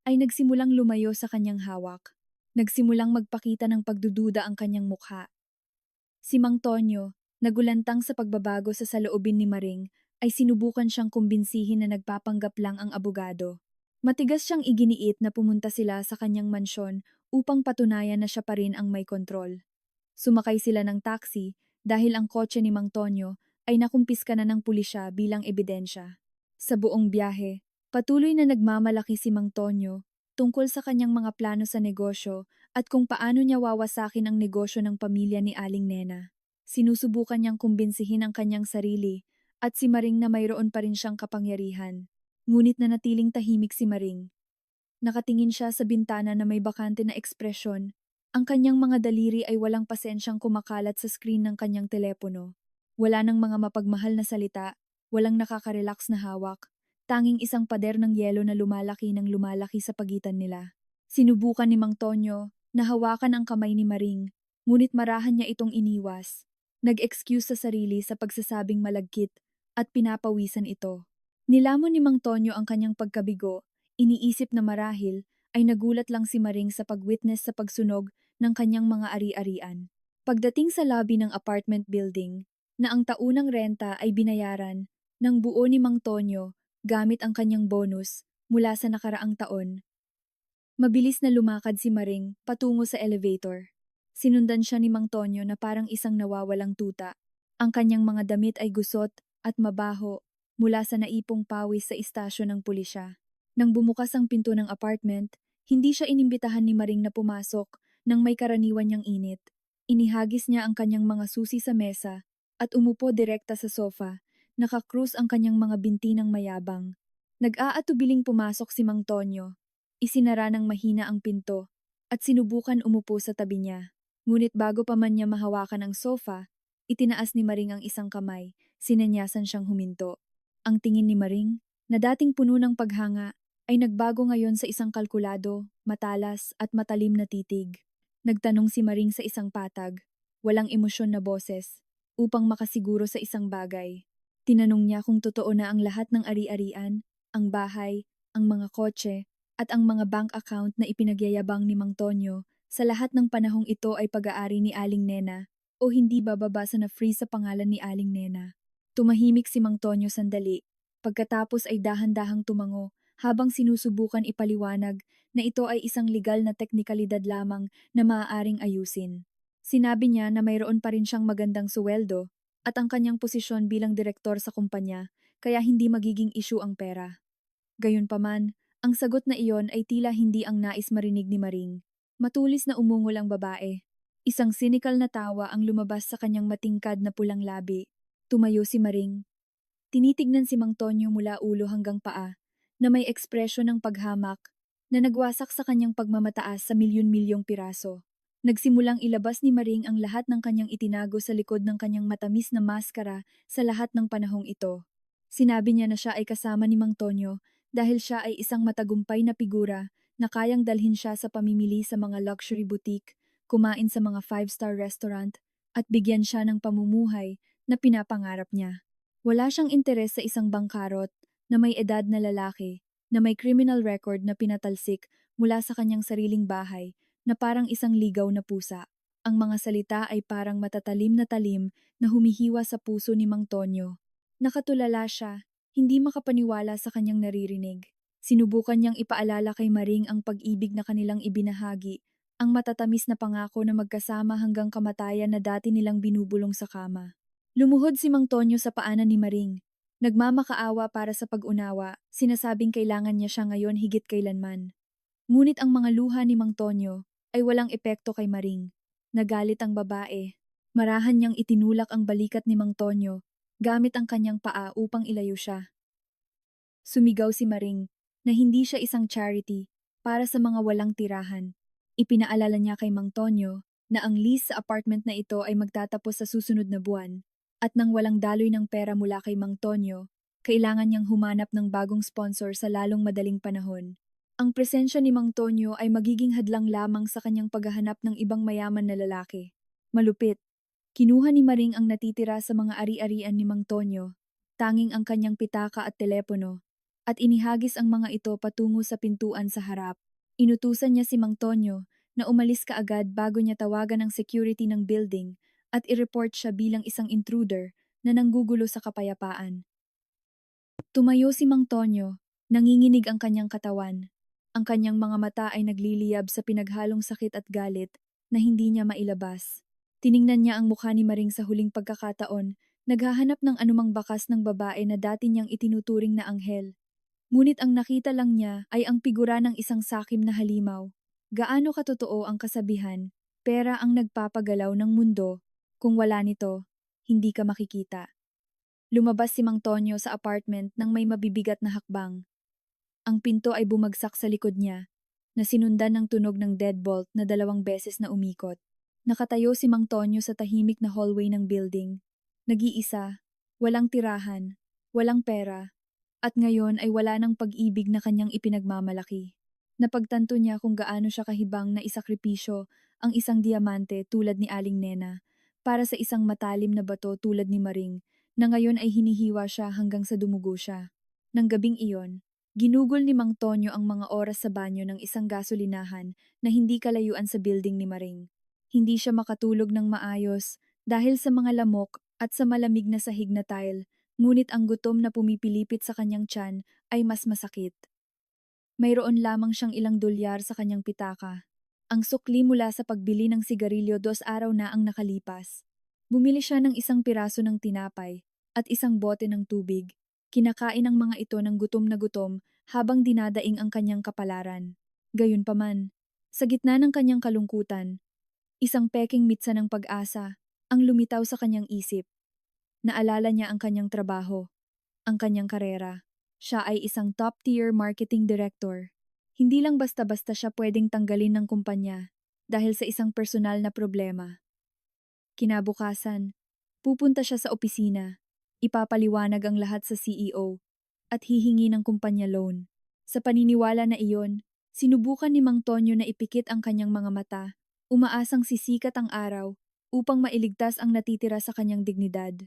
ay nagsimulang lumayo sa kanyang hawak. Nagsimulang magpakita ng pagdududa ang kanyang mukha. Si Mang Tonyo, nagulantang sa pagbabago sa saloobin ni Maring, ay sinubukan siyang kumbinsihin na nagpapanggap lang ang abogado. Matigas siyang iginiit na pumunta sila sa kanyang mansyon upang patunayan na siya pa rin ang may kontrol. Sumakay sila ng taxi dahil ang kotse ni Mang Tonyo ay nakumpiska na ng pulisya bilang ebidensya. Sa buong biyahe, patuloy na nagmamalaki si Mang Tonyo tungkol sa kanyang mga plano sa negosyo at kung paano niya wawasakin ang negosyo ng pamilya ni Aling Nena. Sinusubukan niyang kumbinsihin ang kanyang sarili at si Maring na mayroon pa rin siyang kapangyarihan. Ngunit nanatiling tahimik si Maring. Nakatingin siya sa bintana na may bakante na ekspresyon. Ang kanyang mga daliri ay walang pasensyang kumakalat sa screen ng kanyang telepono. Wala nang mga mapagmahal na salita, walang nakaka-relax na hawak, tanging isang pader ng yelo na lumalaki ng lumalaki sa pagitan nila. Sinubukan ni Mang Tonyo na hawakan ang kamay ni Maring, ngunit marahan niya itong iniwas. Nag-excuse sa sarili sa pagsasabing malagkit at pinapawisan ito. Nilamon ni Mang Tonyo ang kanyang pagkabigo. Iniisip na marahil ay nagulat lang si Maring sa pag-witness sa pagsunog ng kanyang mga ari-arian. Pagdating sa lobby ng apartment building, na ang taunang renta ay binayaran ng buo ni Mang Tonyo gamit ang kanyang bonus mula sa nakaraang taon. Mabilis na lumakad si Maring patungo sa elevator. Sinundan siya ni Mang Tonyo na parang isang nawawalang tuta. Ang kanyang mga damit ay gusot at mabaho mula sa naipong pawis sa istasyon ng pulisya. Nang bumukas ang pinto ng apartment, hindi siya inimbitahan ni Maring na pumasok nang may karaniwan niyang init. Inihagis niya ang kanyang mga susi sa mesa at umupo direkta sa sofa, nakakrus ang kanyang mga binti ng mayabang. Nag-aatubiling pumasok si Mang Tonyo. Isinara ng mahina ang pinto at sinubukan umupo sa tabi niya. Ngunit bago pa man niya mahawakan ang sofa, itinaas ni Maring ang isang kamay, sinanyasan siyang huminto. Ang tingin ni Maring, na dating puno ng paghanga, ay nagbago ngayon sa isang kalkulado, matalas at matalim na titig. Nagtanong si Maring sa isang patag, walang emosyon na boses, upang makasiguro sa isang bagay. Tinanong niya kung totoo na ang lahat ng ari-arian, ang bahay, ang mga kotse, at ang mga bank account na ipinagyayabang ni Mang Tonyo sa lahat ng panahong ito ay pag-aari ni Aling Nena o hindi bababasa na free sa pangalan ni Aling Nena. Tumahimik si Mang Tonyo sandali, pagkatapos ay dahan-dahang tumango habang sinusubukan ipaliwanag na ito ay isang legal na teknikalidad lamang na maaaring ayusin. Sinabi niya na mayroon pa rin siyang magandang suweldo at ang kanyang posisyon bilang direktor sa kumpanya kaya hindi magiging issue ang pera. Gayunpaman, ang sagot na iyon ay tila hindi ang nais marinig ni Maring. Matulis na umungol ang babae. Isang cynical na tawa ang lumabas sa kanyang matingkad na pulang labi. Tumayo si Maring. Tinitignan si Mang Tonyo mula ulo hanggang paa, na may ekspresyon ng paghamak, na nagwasak sa kanyang pagmamataas sa milyon-milyong piraso. Nagsimulang ilabas ni Maring ang lahat ng kanyang itinago sa likod ng kanyang matamis na maskara sa lahat ng panahong ito. Sinabi niya na siya ay kasama ni Mang Tonyo dahil siya ay isang matagumpay na figura na kayang dalhin siya sa pamimili sa mga luxury boutique, kumain sa mga five-star restaurant, at bigyan siya ng pamumuhay na pinapangarap niya. Wala siyang interes sa isang bangkarot na may edad na lalaki na may criminal record na pinatalsik mula sa kanyang sariling bahay na parang isang ligaw na pusa. Ang mga salita ay parang matatalim na talim na humihiwa sa puso ni Mang Tonyo. Nakatulala siya, hindi makapaniwala sa kanyang naririnig. Sinubukan niyang ipaalala kay Maring ang pag-ibig na kanilang ibinahagi, ang matatamis na pangako na magkasama hanggang kamatayan na dati nilang binubulong sa kama. Lumuhod si Mang Tonyo sa paanan ni Maring. Nagmamakaawa para sa pag-unawa, sinasabing kailangan niya siya ngayon higit kailanman. Ngunit ang mga luha ni Mang Tonyo ay walang epekto kay Maring. Nagalit ang babae. Marahan niyang itinulak ang balikat ni Mang Tonyo gamit ang kanyang paa upang ilayo siya. Sumigaw si Maring na hindi siya isang charity para sa mga walang tirahan. Ipinaalala niya kay Mang Tonyo na ang lease sa apartment na ito ay magtatapos sa susunod na buwan at nang walang daloy ng pera mula kay Mang Tonyo, kailangan niyang humanap ng bagong sponsor sa lalong madaling panahon. Ang presensya ni Mang Tonyo ay magiging hadlang lamang sa kanyang paghahanap ng ibang mayaman na lalaki. Malupit. Kinuha ni Maring ang natitira sa mga ari-arian ni Mang Tonyo, tanging ang kanyang pitaka at telepono, at inihagis ang mga ito patungo sa pintuan sa harap. Inutusan niya si Mang Tonyo na umalis kaagad bago niya tawagan ang security ng building at i-report siya bilang isang intruder na nanggugulo sa kapayapaan. Tumayo si Mang Tonyo, nanginginig ang kanyang katawan. Ang kanyang mga mata ay nagliliyab sa pinaghalong sakit at galit na hindi niya mailabas. Tiningnan niya ang mukha ni Maring sa huling pagkakataon, naghahanap ng anumang bakas ng babae na dati niyang itinuturing na anghel. Ngunit ang nakita lang niya ay ang figura ng isang sakim na halimaw. Gaano katotoo ang kasabihan, pera ang nagpapagalaw ng mundo, kung wala nito, hindi ka makikita. Lumabas si Mang Tonyo sa apartment nang may mabibigat na hakbang. Ang pinto ay bumagsak sa likod niya, na sinundan ng tunog ng deadbolt na 2 beses na umikot. Nakatayo si Mang Tonyo sa tahimik na hallway ng building. Nag-iisa, walang tirahan, walang pera, at ngayon ay wala ng pag-ibig na kanyang ipinagmamalaki. Napagtanto niya kung gaano siya kahibang na isakripisyo ang isang diamante tulad ni Aling Nena para sa isang matalim na bato tulad ni Maring na ngayon ay hinihiwa siya hanggang sa dumugo siya. Nang gabing iyon, ginugol ni Mang Tonyo ang mga oras sa banyo ng isang gasolinahan na hindi kalayuan sa building ni Maring. Hindi siya makatulog ng maayos dahil sa mga lamok at sa malamig na sahig na tile, ngunit ang gutom na pumipilipit sa kanyang tiyan ay mas masakit. Mayroon lamang siyang ilang dolyar sa kanyang pitaka. Ang sukli mula sa pagbili ng sigarilyo 2 araw na ang nakalipas. Bumili siya ng isang piraso ng tinapay at isang bote ng tubig. Kinakain ang mga ito ng gutom na gutom habang dinadaing ang kanyang kapalaran. Gayunpaman, sa gitna ng kanyang kalungkutan, isang peking mitsa ng pag-asa ang lumitaw sa kanyang isip. Naalala niya ang kanyang trabaho, ang kanyang karera. Siya ay isang top-tier marketing director. Hindi lang basta-basta siya pwedeng tanggalin ng kumpanya dahil sa isang personal na problema. Kinabukasan, pupunta siya sa opisina, ipapaliwanag ang lahat sa CEO, at hihingi ng kumpanya loan. Sa paniniwala na iyon, sinubukan ni Mang Tonyo na ipikit ang kanyang mga mata, umaasang sisikat ang araw upang mailigtas ang natitira sa kanyang dignidad.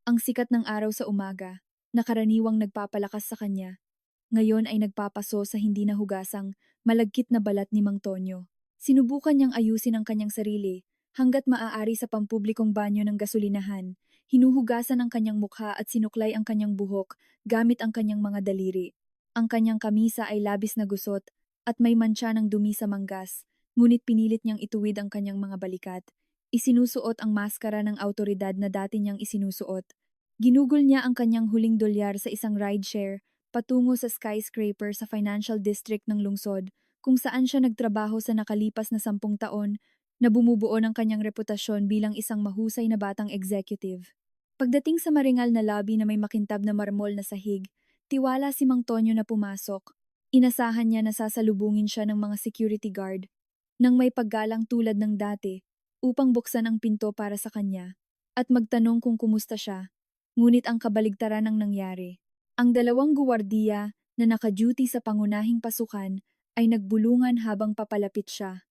Ang sikat ng araw sa umaga, na karaniwang nagpapalakas sa kanya, ngayon ay nagpapaso sa hindi nahugasang, malagkit na balat ni Mang Tonyo. Sinubukan niyang ayusin ang kanyang sarili, hanggat maaari sa pampublikong banyo ng gasolinahan, hinuhugasan ang kanyang mukha at sinuklay ang kanyang buhok gamit ang kanyang mga daliri. Ang kanyang kamisa ay labis na gusot at may mantsa ng dumi sa manggas, ngunit pinilit niyang ituwid ang kanyang mga balikat. Isinusuot ang maskara ng autoridad na dati niyang isinusuot. Ginugol niya ang kanyang huling dolyar sa isang rideshare patungo sa skyscraper sa financial district ng lungsod kung saan siya nagtrabaho sa nakalipas na 10 taon na bumubuo ng kanyang reputasyon bilang isang mahusay na batang executive. Pagdating sa maringal na lobby na may makintab na marmol na sahig, tiwala si Mang Tonyo na pumasok. Inasahan niya na sasalubungin siya ng mga security guard nang may paggalang tulad ng dati upang buksan ang pinto para sa kanya at magtanong kung kumusta siya. Ngunit ang kabaligtaran ng nangyari. Ang 2 guwardiya na naka-duty sa pangunahing pasukan ay nagbulungan habang papalapit siya.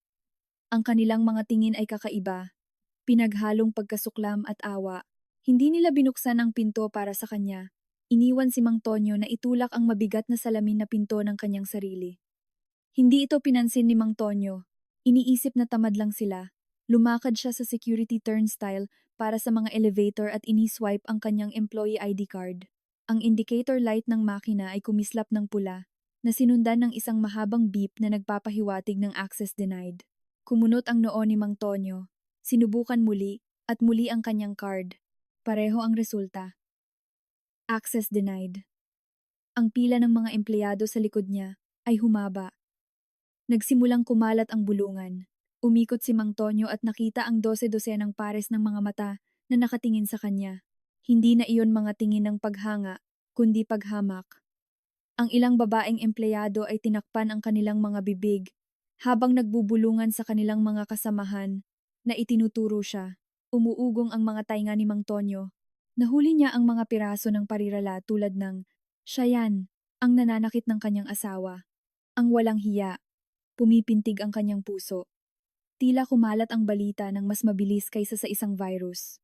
Ang kanilang mga tingin ay kakaiba, pinaghalong pagkasuklam at awa. Hindi nila binuksan ang pinto para sa kanya. Iniwan si Mang Tonyo na itulak ang mabigat na salamin na pinto ng kanyang sarili. Hindi ito pinansin ni Mang Tonyo. Iniisip na tamad lang sila. Lumakad siya sa security turnstile para sa mga elevator at ini-swipe ang kanyang employee ID card. Ang indicator light ng makina ay kumislap ng pula, na sinundan ng isang mahabang beep na nagpapahiwatig ng access denied. Kumunot ang noo ni Mang Tonyo. Sinubukan muli at muli ang kanyang card. Pareho ang resulta. Access denied. Ang pila ng mga empleyado sa likod niya ay humaba. Nagsimulang kumalat ang bulungan. Umikot si Mang Tonyo at nakita ang 12-dosenang pares ng mga mata na nakatingin sa kanya. Hindi na iyon mga tingin ng paghanga, kundi paghamak. Ang ilang babaeng empleyado ay tinakpan ang kanilang mga bibig, habang nagbubulungan sa kanilang mga kasamahan, na itinuturo siya. Umuugong ang mga tainga ni Mang Tonyo. Nahuli niya ang mga piraso ng parirala tulad ng, "Siya yan," ang nananakit ng kanyang asawa. Ang walang hiya. Pumipintig ang kanyang puso. Tila kumalat ang balita ng mas mabilis kaysa sa isang virus.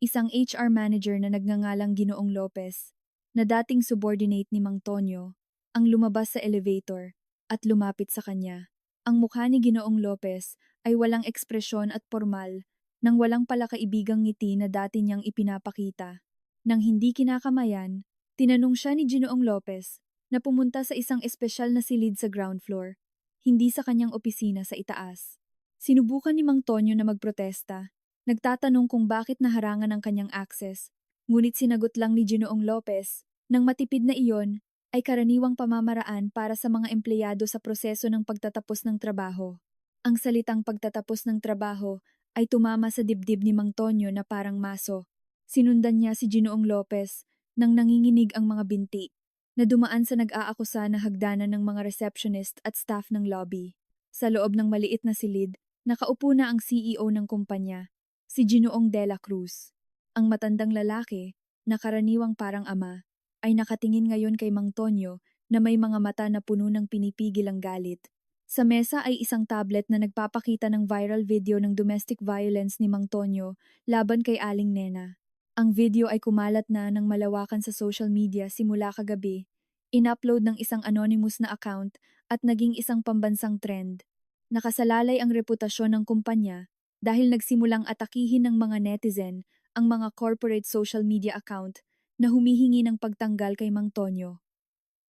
Isang HR manager na nagngangalang Ginoong Lopez, na dating subordinate ni Mang Tonyo, ang lumabas sa elevator at lumapit sa kanya. Ang mukha ni Ginoong Lopez ay walang ekspresyon at formal, nang walang palakaibigang ngiti na dati niyang ipinapakita. Nang hindi kinakamayan, tinanong siya ni Ginoong Lopez na pumunta sa isang espesyal na silid sa ground floor, hindi sa kanyang opisina sa itaas. Sinubukan ni Mang Tonyo na magprotesta, nagtatanong kung bakit naharangan ang kanyang access, ngunit sinagot lang ni Ginoong Lopez nang matipid na iyon ay karaniwang pamamaraan para sa mga empleyado sa proseso ng pagtatapos ng trabaho. Ang salitang pagtatapos ng trabaho ay tumama sa dibdib ni Mang Tonyo na parang maso. Sinundan niya si Ginoong Lopez nang nanginginig ang mga binti na dumaan sa nag-aakusa na hagdanan ng mga receptionist at staff ng lobby. Sa loob ng maliit na silid, nakaupo na ang CEO ng kumpanya, si Ginoong De La Cruz. Ang matandang lalaki, na karaniwang parang ama, ay nakatingin ngayon kay Mang Tonyo na may mga mata na puno ng pinipigil ang galit. Sa mesa ay isang tablet na nagpapakita ng viral video ng domestic violence ni Mang Tonyo laban kay Aling Nena. Ang video ay kumalat na ng malawakan sa social media simula kagabi, in-upload ng isang anonymous na account at naging isang pambansang trend. Nakasalalay ang reputasyon ng kumpanya dahil nagsimulang atakihin ng mga netizen ang mga corporate social media account na humihingi ng pagtanggal kay Mang Tonyo.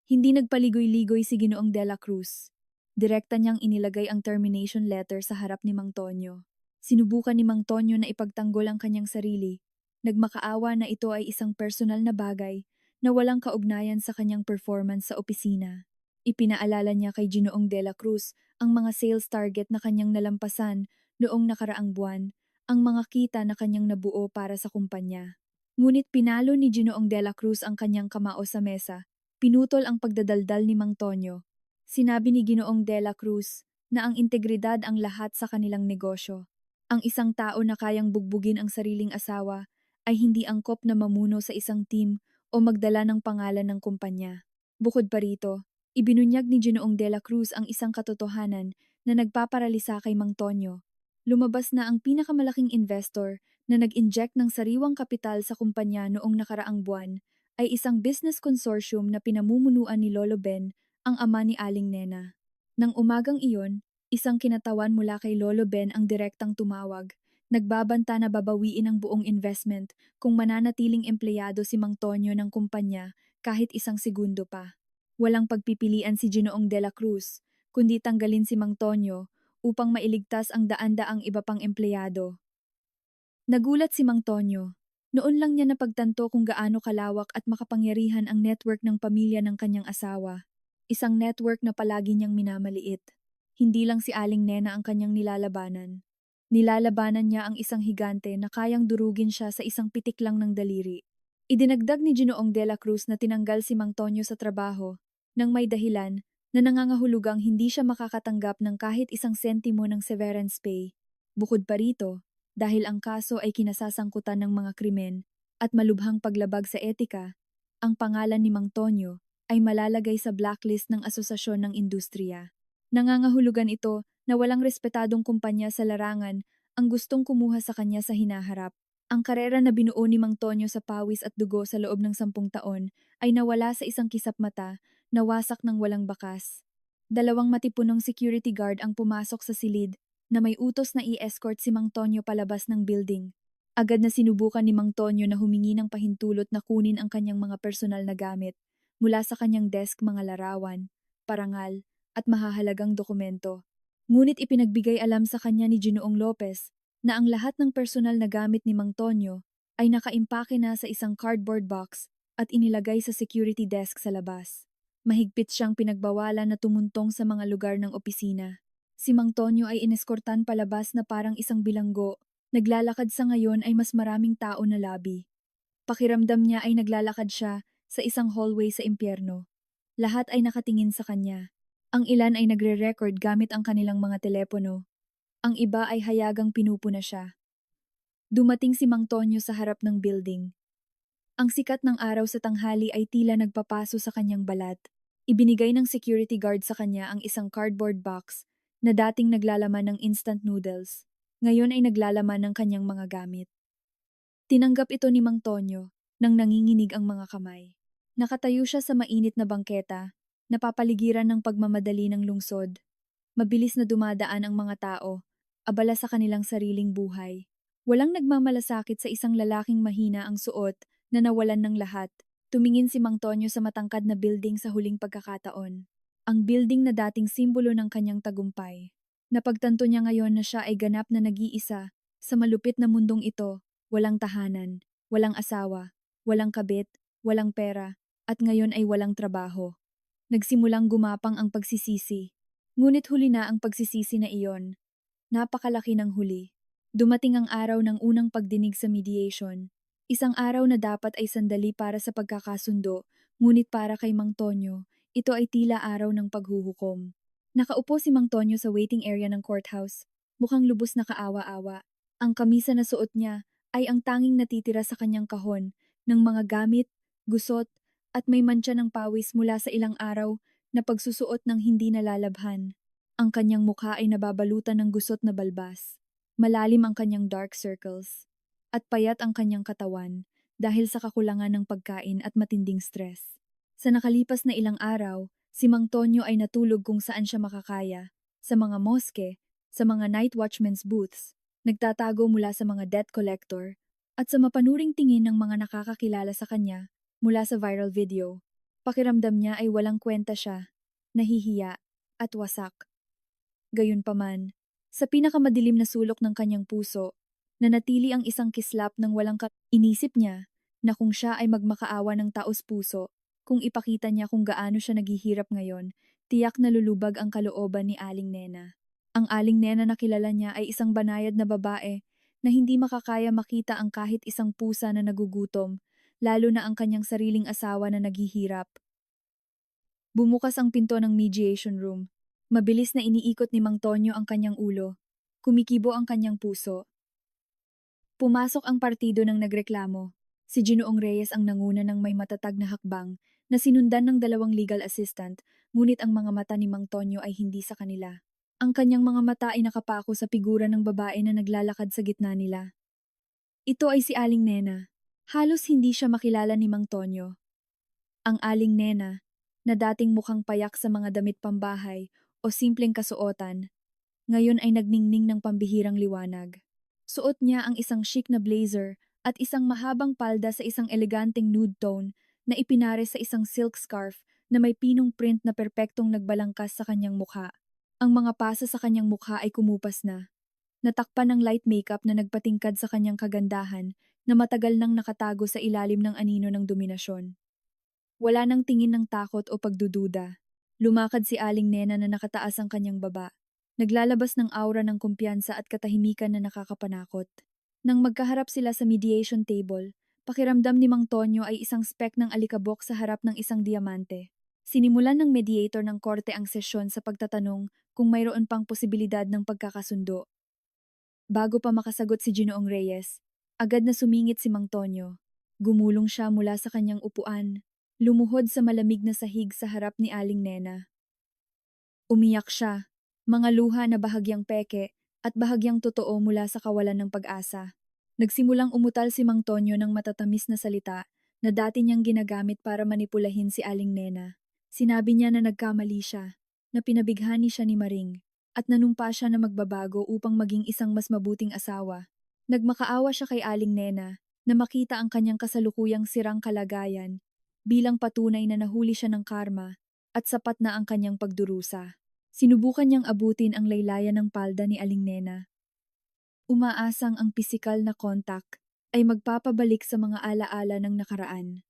Hindi nagpaligoy-ligoy si Ginoong De La Cruz. Direkta niyang inilagay ang termination letter sa harap ni Mang Tonyo. Sinubukan ni Mang Tonyo na ipagtanggol ang kanyang sarili. Nagmakaawa na ito ay isang personal na bagay na walang kaugnayan sa kanyang performance sa opisina. Ipinaalala niya kay Ginoong De La Cruz ang mga sales target na kanyang nalampasan noong nakaraang buwan, ang mga kita na kanyang nabuo para sa kumpanya. Ngunit pinalo ni Ginoong De La Cruz ang kanyang kamao sa mesa, pinutol ang pagdadaldal ni Mang Tonyo. Sinabi ni Ginoong De La Cruz na ang integridad ang lahat sa kanilang negosyo. Ang isang tao na kayang bugbugin ang sariling asawa ay hindi angkop na mamuno sa isang team o magdala ng pangalan ng kumpanya. Bukod pa rito, ibinunyag ni Ginoong De La Cruz ang isang katotohanan na nagpaparalisa kay Mang Tonyo. Lumabas na ang pinakamalaking investor na nag-inject ng sariwang kapital sa kumpanya noong nakaraang buwan ay isang business consortium na pinamumunuan ni Lolo Ben, ang ama ni Aling Nena. Nang umagang iyon, isang kinatawan mula kay Lolo Ben ang direktang tumawag. Nagbabanta na babawiin ang buong investment kung mananatiling empleyado si Mang Tonyo ng kumpanya kahit isang segundo pa. Walang pagpipilian si Ginoong De La Cruz, kundi tanggalin si Mang Tonyo upang mailigtas ang daan-daang iba pang empleyado. Nagulat si Mang Tonyo. Noon lang niya napagtanto kung gaano kalawak at makapangyarihan ang network ng pamilya ng kanyang asawa. Isang network na palagi niyang minamaliit. Hindi lang si Aling Nena ang kanyang nilalabanan. Nilalabanan niya ang isang higante na kayang durugin siya sa isang pitik lang ng daliri. Idinagdag ni Ginoong De La Cruz na tinanggal si Mang Tonyo sa trabaho nang may dahilan na nangangahulugang hindi siya makakatanggap ng kahit isang sentimo ng severance pay. Bukod pa rito, dahil ang kaso ay kinasasangkutan ng mga krimen at malubhang paglabag sa etika, ang pangalan ni Mang Tonyo ay malalagay sa blacklist ng Asosasyon ng Industriya. Nangangahulugan ito na walang respetadong kumpanya sa larangan ang gustong kumuha sa kanya sa hinaharap. Ang karera na binuo ni Mang Tonyo sa pawis at dugo sa loob ng 10 taon ay nawala sa isang kisap mata, nawasak ng walang bakas. 2 matipunong security guard ang pumasok sa silid na may utos na i-escort si Mang Tonyo palabas ng building. Agad na sinubukan ni Mang Tonyo na humingi ng pahintulot na kunin ang kanyang mga personal na gamit mula sa kanyang desk, mga larawan, parangal, at mahahalagang dokumento. Ngunit ipinagbigay alam sa kanya ni Ginoong Lopez na ang lahat ng personal na gamit ni Mang Tonyo ay nakaimpake na sa isang cardboard box at inilagay sa security desk sa labas. Mahigpit siyang pinagbawalan na tumuntong sa mga lugar ng opisina. Si Mang Tonyo ay ineskortan palabas na parang isang bilanggo. Naglalakad sa ngayon ay mas maraming tao na lobby. Pakiramdam niya ay naglalakad siya sa isang hallway sa impyerno. Lahat ay nakatingin sa kanya. Ang ilan ay nagre-record gamit ang kanilang mga telepono. Ang iba ay hayagang pinupuna siya. Dumating si Mang Tonyo sa harap ng building. Ang sikat ng araw sa tanghali ay tila nagpapaso sa kanyang balat. Ibinigay ng security guard sa kanya ang isang cardboard box na dating naglalaman ng instant noodles. Ngayon ay naglalaman ng kanyang mga gamit. Tinanggap ito ni Mang Tonyo nang nanginginig ang mga kamay. Nakatayo siya sa mainit na bangketa, napapaligiran ng pagmamadali ng lungsod. Mabilis na dumadaan ang mga tao, abala sa kanilang sariling buhay. Walang nagmamalasakit sa isang lalaking mahina ang suot na nawalan ng lahat. Tumingin si Mang Tonyo sa matangkad na building sa huling pagkakataon. Ang building na dating simbolo ng kanyang tagumpay. Napagtanto niya ngayon na siya ay ganap na nag-iisa sa malupit na mundong ito, walang tahanan, walang asawa, walang kabit, walang pera, at ngayon ay walang trabaho. Nagsimulang gumapang ang pagsisisi. Ngunit huli na ang pagsisisi na iyon. Napakalaki ng huli. Dumating ang araw ng unang pagdinig sa mediation. Isang araw na dapat ay sandali para sa pagkakasundo, ngunit para kay Mang Tonyo, ito ay tila araw ng paghuhukom. Nakaupo si Mang Tonyo sa waiting area ng courthouse, mukhang lubos na kaawa-awa. Ang kamisa na suot niya ay ang tanging natitira sa kanyang kahon ng mga gamit, gusot, at may mantsa ng pawis mula sa ilang araw na pagsusuot ng hindi nalalabhan. Ang kanyang mukha ay nababalutan ng gusot na balbas. Malalim ang kanyang dark circles at payat ang kanyang katawan dahil sa kakulangan ng pagkain at matinding stress. Sa nakalipas na ilang araw, si Mang Tonyo ay natulog kung saan siya makakaya, sa mga moske, sa mga night watchman's booths, nagtatago mula sa mga debt collector, at sa mapanuring tingin ng mga nakakakilala sa kanya mula sa viral video. Pakiramdam niya ay walang kwenta siya, nahihiya, at wasak. Gayunpaman, sa pinakamadilim na sulok ng kanyang puso, nanatili ang isang kislap ng inisip niya na kung siya ay magmakaawa ng taos-puso, kung ipakita niya kung gaano siya naghihirap ngayon, tiyak na lulubag ang kalooban ni Aling Nena. Ang Aling Nena na kilala niya ay isang banayad na babae na hindi makakaya makita ang kahit isang pusa na nagugutom, lalo na ang kanyang sariling asawa na naghihirap. Bumukas ang pinto ng mediation room. Mabilis na iniikot ni Mang Tonyo ang kanyang ulo. Kumikibo ang kanyang puso. Pumasok ang partido ng nagreklamo. Si Ginoong Reyes ang nanguna ng may matatag na hakbang na sinundan ng 2 legal assistant, ngunit ang mga mata ni Mang Tonyo ay hindi sa kanila. Ang kanyang mga mata ay nakapako sa figura ng babae na naglalakad sa gitna nila. Ito ay si Aling Nena. Halos hindi siya makilala ni Mang Tonyo. Ang Aling Nena, na dating mukhang payak sa mga damit pambahay o simpleng kasuotan, ngayon ay nagningning ng pambihirang liwanag. Suot niya ang isang chic na blazer at isang mahabang palda sa isang eleganteng nude tone na ipinare sa isang silk scarf na may pinong print na perpektong nagbalangkas sa kanyang mukha. Ang mga pasa sa kanyang mukha ay kumupas na. Natakpan ng light makeup na nagpatingkad sa kanyang kagandahan na matagal nang nakatago sa ilalim ng anino ng dominasyon. Wala nang tingin ng takot o pagdududa. Lumakad si Aling Nena na nakataas ang kanyang baba. Naglalabas ng aura ng kumpiyansa at katahimikan na nakakapanakot. Nang magkaharap sila sa mediation table, pakiramdam ni Mang Tonyo ay isang spek ng alikabok sa harap ng isang diamante. Sinimulan ng mediator ng korte ang sesyon sa pagtatanong kung mayroon pang posibilidad ng pagkakasundo. Bago pa makasagot si Ginoong Reyes, agad na sumingit si Mang Tonyo. Gumulong siya mula sa kanyang upuan, lumuhod sa malamig na sahig sa harap ni Aling Nena. Umiyak siya, mga luha na bahagyang peke at bahagyang totoo mula sa kawalan ng pag-asa. Nagsimulang umutal si Mang Tonyo ng matatamis na salita na dati niyang ginagamit para manipulahin si Aling Nena. Sinabi niya na nagkamali siya, na pinabighani siya ni Maring, at nanumpa siya na magbabago upang maging isang mas mabuting asawa. Nagmakaawa siya kay Aling Nena na makita ang kanyang kasalukuyang sirang kalagayan bilang patunay na nahuli siya ng karma at sapat na ang kanyang pagdurusa. Sinubukan niyang abutin ang laylayan ng palda ni Aling Nena. Umaasang ang pisikal na kontak ay magpapabalik sa mga alaala ng nakaraan.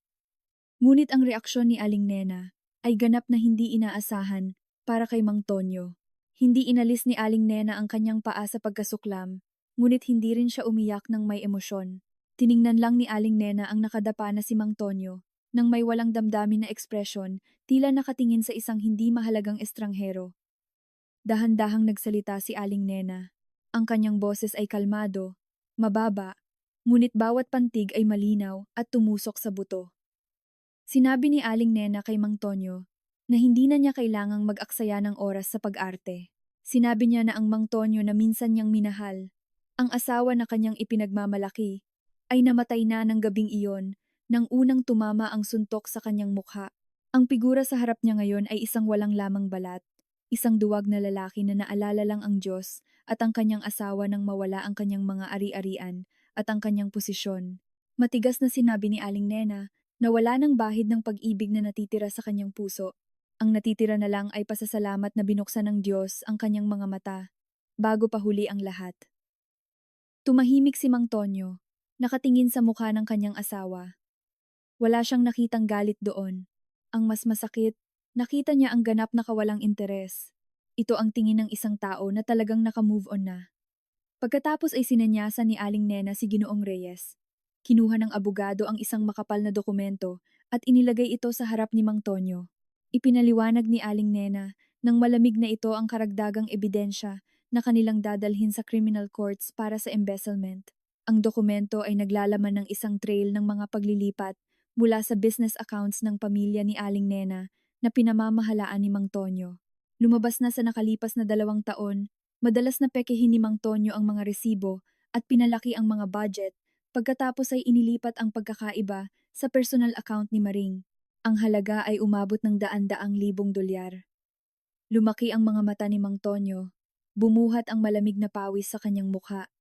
Ngunit ang reaksyon ni Aling Nena ay ganap na hindi inaasahan para kay Mang Tonyo. Hindi inalis ni Aling Nena ang kanyang paa sa pagkasuklam, ngunit hindi rin siya umiyak ng may emosyon. Tiningnan lang ni Aling Nena ang nakadapa na si Mang Tonyo nang may walang damdamin na ekspresyon, tila nakatingin sa isang hindi mahalagang estranghero. Dahan-dahang nagsalita si Aling Nena. Ang kanyang boses ay kalmado, mababa, ngunit bawat pantig ay malinaw at tumusok sa buto. Sinabi ni Aling Nena kay Mang Tonyo na hindi na niya kailangang mag-aksaya ng oras sa pag-arte. Sinabi niya na ang Mang Tonyo na minsan niyang minahal, ang asawa na kanyang ipinagmamalaki, ay namatay na ng gabing iyon nang unang tumama ang suntok sa kanyang mukha. Ang figura sa harap niya ngayon ay isang walang lamang balat, isang duwag na lalaki na naalala lang ang Diyos at ang kanyang asawa nang mawala ang kanyang mga ari-arian at ang kanyang posisyon. Matigas na sinabi ni Aling Nena na wala ng bahid ng pag-ibig na natitira sa kanyang puso. Ang natitira na lang ay pasasalamat na binuksan ng Diyos ang kanyang mga mata bago pa huli ang lahat. Tumahimik si Mang Tonyo, nakatingin sa mukha ng kanyang asawa. Wala siyang nakitang galit doon. Ang mas masakit, nakita niya ang ganap na kawalang interes. Ito ang tingin ng isang tao na talagang naka-move on na. Pagkatapos ay sinanyasan ni Aling Nena si Ginoong Reyes. Kinuha ng abogado ang isang makapal na dokumento at inilagay ito sa harap ni Mang Tonyo. Ipinaliwanag ni Aling Nena nang malamig na ito ang karagdagang ebidensya na kanilang dadalhin sa criminal courts para sa embezzlement. Ang dokumento ay naglalaman ng isang trail ng mga paglilipat mula sa business accounts ng pamilya ni Aling Nena na pinamamahalaan ni Mang Tonyo. Lumabas na sa nakalipas na 2 taon, madalas na pekehin ni Mang Tonyo ang mga resibo at pinalaki ang mga budget, pagkatapos ay inilipat ang pagkakaiba sa personal account ni Maring. Ang halaga ay umabot ng daan-daang libong dolyar. Lumaki ang mga mata ni Mang Tonyo. Bumuhat ang malamig na pawis sa kanyang mukha.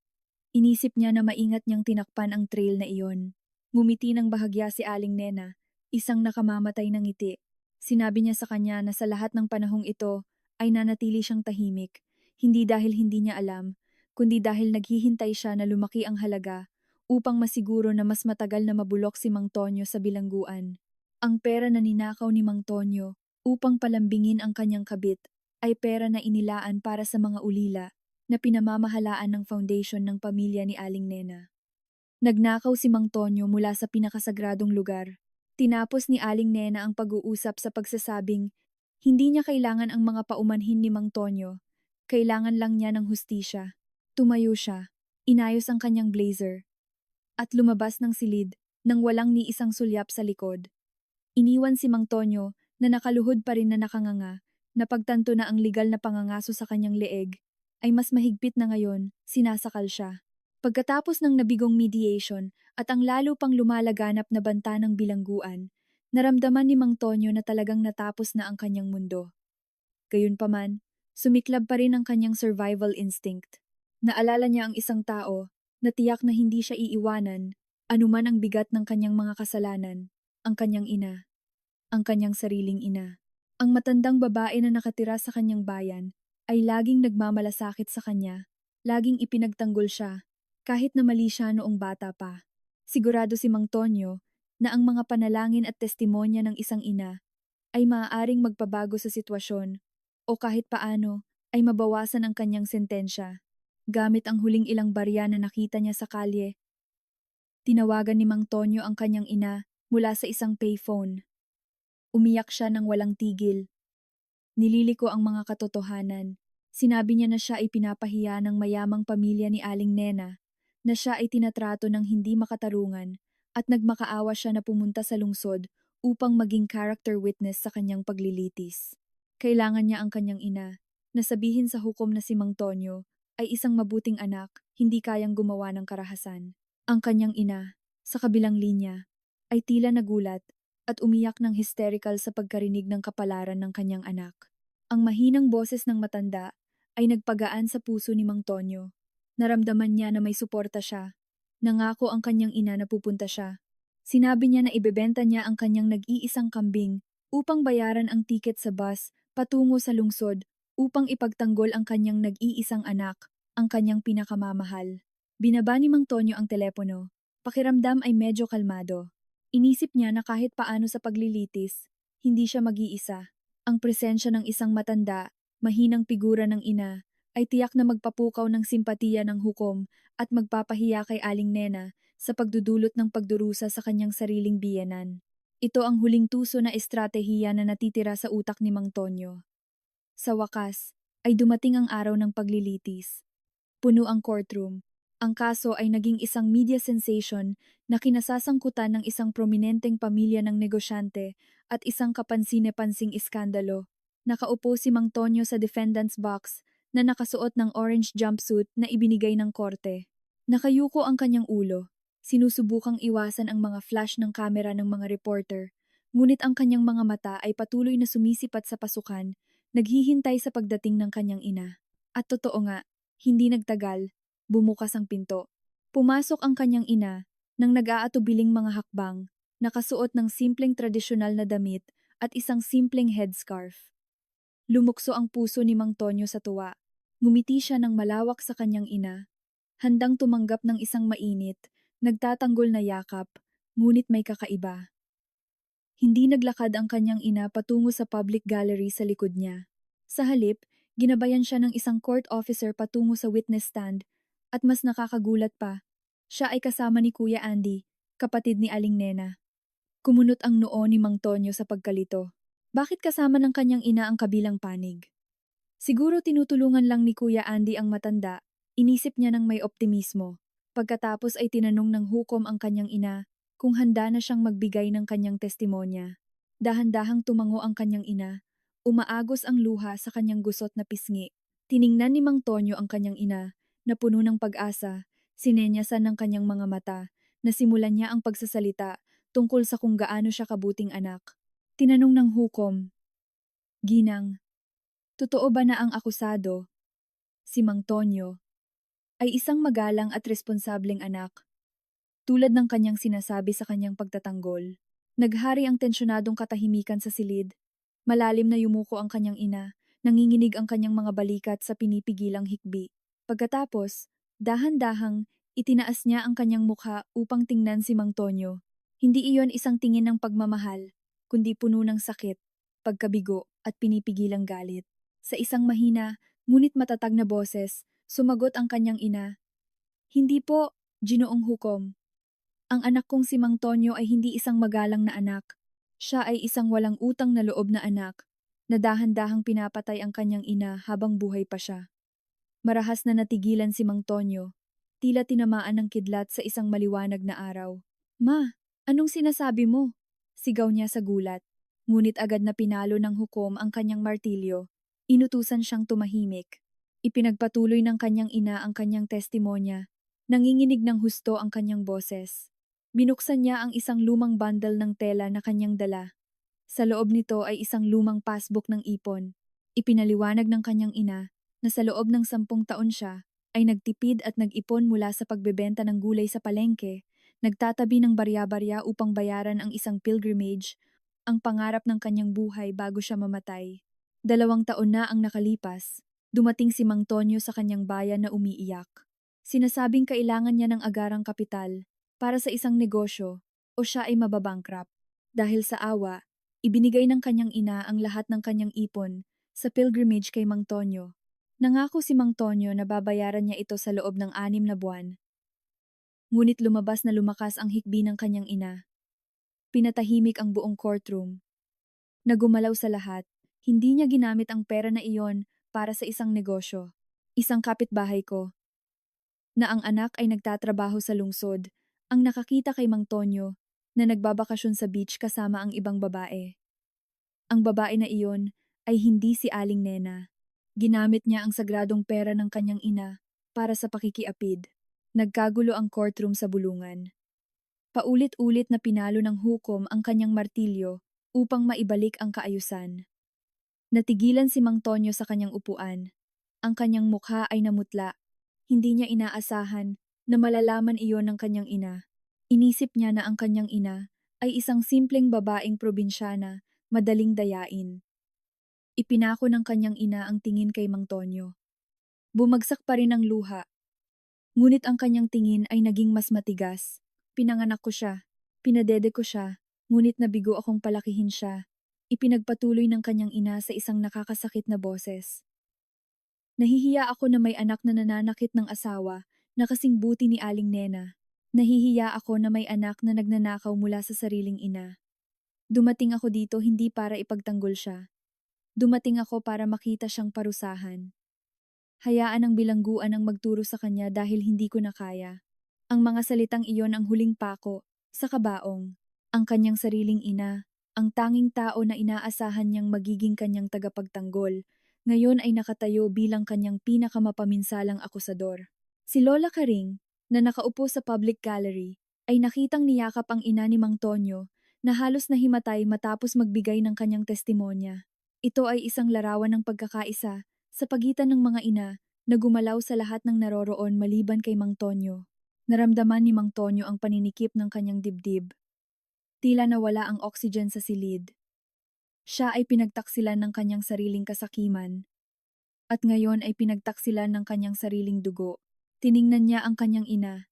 Inisip niya na maingat niyang tinakpan ang trail na iyon. Ngumiti ng bahagya si Aling Nena, isang nakamamatay ng ngiti. Sinabi niya sa kanya na sa lahat ng panahong ito ay nanatili siyang tahimik, hindi dahil hindi niya alam, kundi dahil naghihintay siya na lumaki ang halaga upang masiguro na mas matagal na mabulok si Mang Tonyo sa bilangguan. Ang pera na ninakaw ni Mang Tonyo upang palambingin ang kanyang kabit ay pera na inilaan para sa mga ulila na pinamamahalaan ng foundation ng pamilya ni Aling Nena. Nagnakaw si Mang Tonyo mula sa pinakasagradong lugar. Tinapos ni Aling Nena ang pag-uusap sa pagsasabing hindi niya kailangan ang mga paumanhin ni Mang Tonyo, kailangan lang niya ng hustisya. Tumayo siya, inayos ang kanyang blazer, at lumabas ng silid nang walang ni isang sulyap sa likod. Iniwan si Mang Tonyo na nakaluhod pa rin na nakanganga, na pagtanto na ang legal na pangangaso sa kanyang leeg ay mas mahigpit na ngayon, sinasakal siya. Pagkatapos ng nabigong mediation at ang lalo pang lumalaganap na banta ng bilangguan, naramdaman ni Mang Tonyo na talagang natapos na ang kanyang mundo. Gayunpaman, sumiklab pa rin ang kanyang survival instinct. Naalala niya ang isang tao na tiyak na hindi siya iiwanan, anuman ang bigat ng kanyang mga kasalanan, ang kanyang ina, ang kanyang sariling ina. Ang matandang babae na nakatira sa kanyang bayan ay laging nagmamalasakit sa kanya, laging ipinagtanggol siya, kahit na mali siya noong bata pa. Sigurado si Mang Tonyo na ang mga panalangin at testimonya ng isang ina ay maaaring magpabago sa sitwasyon o kahit paano ay mabawasan ang kanyang sentensya. Gamit ang huling ilang barya na nakita niya sa kalye, tinawagan ni Mang Tonyo ang kanyang ina mula sa isang payphone. Umiyak siya ng walang tigil. Nililiko ang mga katotohanan. Sinabi niya na siya ay pinapahiya ng mayamang pamilya ni Aling Nena, na siya ay tinatrato ng hindi makatarungan, at nagmakaawa siya na pumunta sa lungsod upang maging character witness sa kanyang paglilitis. Kailangan niya ang kanyang ina na sabihin sa hukom na si Mang Tonyo ay isang mabuting anak, hindi kayang gumawa ng karahasan. Ang kanyang ina, sa kabilang linya, ay tila nagulat at umiyak ng hysterical sa pagkarinig ng kapalaran ng kanyang anak. Ang mahinang boses ng matanda ay nagpagaan sa puso ni Mang Tonyo. Naramdaman niya na may suporta siya. Nangako ang kanyang ina na pupunta siya. Sinabi niya na ibebenta niya ang kanyang nag-iisang kambing upang bayaran ang tiket sa bus patungo sa lungsod upang ipagtanggol ang kanyang nag-iisang anak, ang kanyang pinakamamahal. Binaba ni Mang Tonyo ang telepono. Pakiramdam ay medyo kalmado. Inisip niya na kahit paano sa paglilitis, hindi siya mag-iisa. Ang presensya ng isang matanda, mahinang figura ng ina, ay tiyak na magpapukaw ng simpatiya ng hukom at magpapahiya kay Aling Nena sa pagdudulot ng pagdurusa sa kanyang sariling biyenan. Ito ang huling tuso na estratehiya na natitira sa utak ni Mang Tonyo. Sa wakas, ay dumating ang araw ng paglilitis. Puno ang courtroom. Ang kaso ay naging isang media sensation na kinasasangkutan ng isang prominenteng pamilya ng negosyante at isang kapansin-pansing iskandalo. Nakaupo si Mang Tonyo sa defendant's box na nakasuot ng orange jumpsuit na ibinigay ng korte. Nakayuko ang kanyang ulo. Sinusubukang iwasan ang mga flash ng kamera ng mga reporter, ngunit ang kanyang mga mata ay patuloy na sumisipat sa pasukan, naghihintay sa pagdating ng kanyang ina. At totoo nga, hindi nagtagal. Bumukas ang pinto. Pumasok ang kanyang ina nang nag-aatubiling mga hakbang, nakasuot ng simpleng tradisyonal na damit at isang simpleng headscarf. Lumukso ang puso ni Mang Tonyo sa tuwa. Ngumiti siya ng malawak sa kanyang ina, handang tumanggap ng isang mainit, nagtatanggol na yakap, ngunit may kakaiba. Hindi naglakad ang kanyang ina patungo sa public gallery sa likod niya. Sa halip, ginabayan siya ng isang court officer patungo sa witness stand. At mas nakakagulat pa, siya ay kasama ni Kuya Andy kapatid ni Aling Nena. Kumunot ang noo ni Mang Tonyo sa pagkalito. Bakit kasama ng kanyang ina ang kabilang panig? Siguro tinutulungan lang ni Kuya Andy ang matanda, inisip niya ng may optimismo. Pagkatapos ay tinanong ng hukom ang kanyang ina kung handa na siyang magbigay ng kanyang testimonya. Dahan-dahang tumango ang kanyang ina, umaagos ang luha sa kanyang gusot na pisngi. Tiningnan ni Mang Tonyo ang kanyang ina, na puno ng pag-asa, sinenyasan ng kanyang mga mata, na simulan niya ang pagsasalita tungkol sa kung gaano siya kabuting anak. Tinanong ng hukom, Ginang, totoo ba na ang akusado, si Mang Tonyo, ay isang magalang at responsableng anak, tulad ng kanyang sinasabi sa kanyang pagtatanggol? Naghari ang tensyonadong katahimikan sa silid. Malalim na yumuko ang kanyang ina, nanginginig ang kanyang mga balikat sa pinipigilang hikbi. Pagkatapos, dahan-dahang, itinaas niya ang kanyang mukha upang tingnan si Mang Tonyo. Hindi iyon isang tingin ng pagmamahal, kundi puno ng sakit, pagkabigo at pinipigilang galit. Sa isang mahina, ngunit matatag na boses, sumagot ang kanyang ina. Hindi po, Ginoong Hukom. Ang anak kong si Mang Tonyo ay hindi isang magalang na anak. Siya ay isang walang utang na loob na anak, na dahan-dahang pinapatay ang kanyang ina habang buhay pa siya. Marahas na natigilan si Mang Tonyo, tila tinamaan ng kidlat sa isang maliwanag na araw. Ma, anong sinasabi mo? Sigaw niya sa gulat. Ngunit agad na pinalo ng hukom ang kanyang martilyo. Inutusan siyang tumahimik. Ipinagpatuloy ng kanyang ina ang kanyang testimonya. Nanginginig ng husto ang kanyang boses. Binuksan niya ang isang lumang bundle ng tela na kanyang dala. Sa loob nito ay isang lumang passbook ng ipon. Ipinaliwanag ng kanyang ina na sa loob ng 10 taon siya ay nagtipid at nag-ipon mula sa pagbebenta ng gulay sa palengke, nagtatabi ng barya-barya upang bayaran ang isang pilgrimage, ang pangarap ng kanyang buhay bago siya mamatay. 2 taon na ang nakalipas, dumating si Mang Tonyo sa kanyang bayan na umiiyak. Sinasabing kailangan niya ng agarang kapital para sa isang negosyo o siya ay mababankrupt. Dahil sa awa, ibinigay ng kanyang ina ang lahat ng kanyang ipon sa pilgrimage kay Mang Tonyo. Nangako si Mang Tonyo na babayaran niya ito sa loob ng 6 na buwan. Ngunit lumabas na lumakas ang hikbi ng kanyang ina. Pinatahimik ang buong courtroom. Nagumalaw sa lahat, hindi niya ginamit ang pera na iyon para sa isang negosyo. Isang kapitbahay ko, na ang anak ay nagtatrabaho sa lungsod, ang nakakita kay Mang Tonyo na nagbabakasyon sa beach kasama ang ibang babae. Ang babae na iyon ay hindi si Aling Nena. Ginamit niya ang sagradong pera ng kanyang ina para sa pakikiapid. Nagkagulo ang courtroom sa bulungan. Paulit-ulit na pinalo ng hukom ang kanyang martilyo upang maibalik ang kaayusan. Natigilan si Mang Tonyo sa kanyang upuan. Ang kanyang mukha ay namutla. Hindi niya inaasahan na malalaman iyon ng kanyang ina. Inisip niya na ang kanyang ina ay isang simpleng babaeng probinsyana, madaling dayain. Ipinako ng kanyang ina ang tingin kay Mang Tonyo. Bumagsak pa rin ang luha. Ngunit ang kanyang tingin ay naging mas matigas. Pinanganak ko siya, pinadede ko siya, ngunit nabigo akong palakihin siya. Ipinagpatuloy ng kanyang ina sa isang nakakasakit na boses. Nahihiya ako na may anak na nananakit ng asawa na kasing buti ni Aling Nena. Nahihiya ako na may anak na nagnanakaw mula sa sariling ina. Dumating ako dito hindi para ipagtanggol siya. Dumating ako para makita siyang parusahan. Hayaan ang bilangguan ang magturo sa kanya dahil hindi ko na kaya. Ang mga salitang iyon ang huling pako sa kabaong. Ang kanyang sariling ina, ang tanging tao na inaasahan niyang magiging kanyang tagapagtanggol, ngayon ay nakatayo bilang kanyang pinakamapaminsalang akusador. Si Lola Karing, na nakaupo sa public gallery, ay nakitang niyakap ang ina ni Mang Tonyo na halos nahimatay matapos magbigay ng kanyang testimonya. Ito ay isang larawan ng pagkakaisa sa pagitan ng mga ina na gumalaw sa lahat ng naroroon maliban kay Mang Tonyo. Naramdaman ni Mang Tonyo ang paninikip ng kanyang dibdib. Tila nawala ang oxygen sa silid. Siya ay pinagtaksilan ng kanyang sariling kasakiman. At ngayon ay pinagtaksilan ng kanyang sariling dugo. Tiningnan niya ang kanyang ina,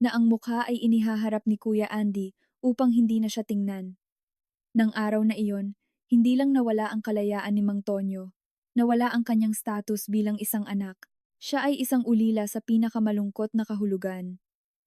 na ang mukha ay inihaharap ni Kuya Andy upang hindi na siya tingnan. Nang araw na iyon, hindi lang nawala ang kalayaan ni Mang Tonyo, nawala ang kanyang status bilang isang anak. Siya ay isang ulila sa pinakamalungkot na kahulugan.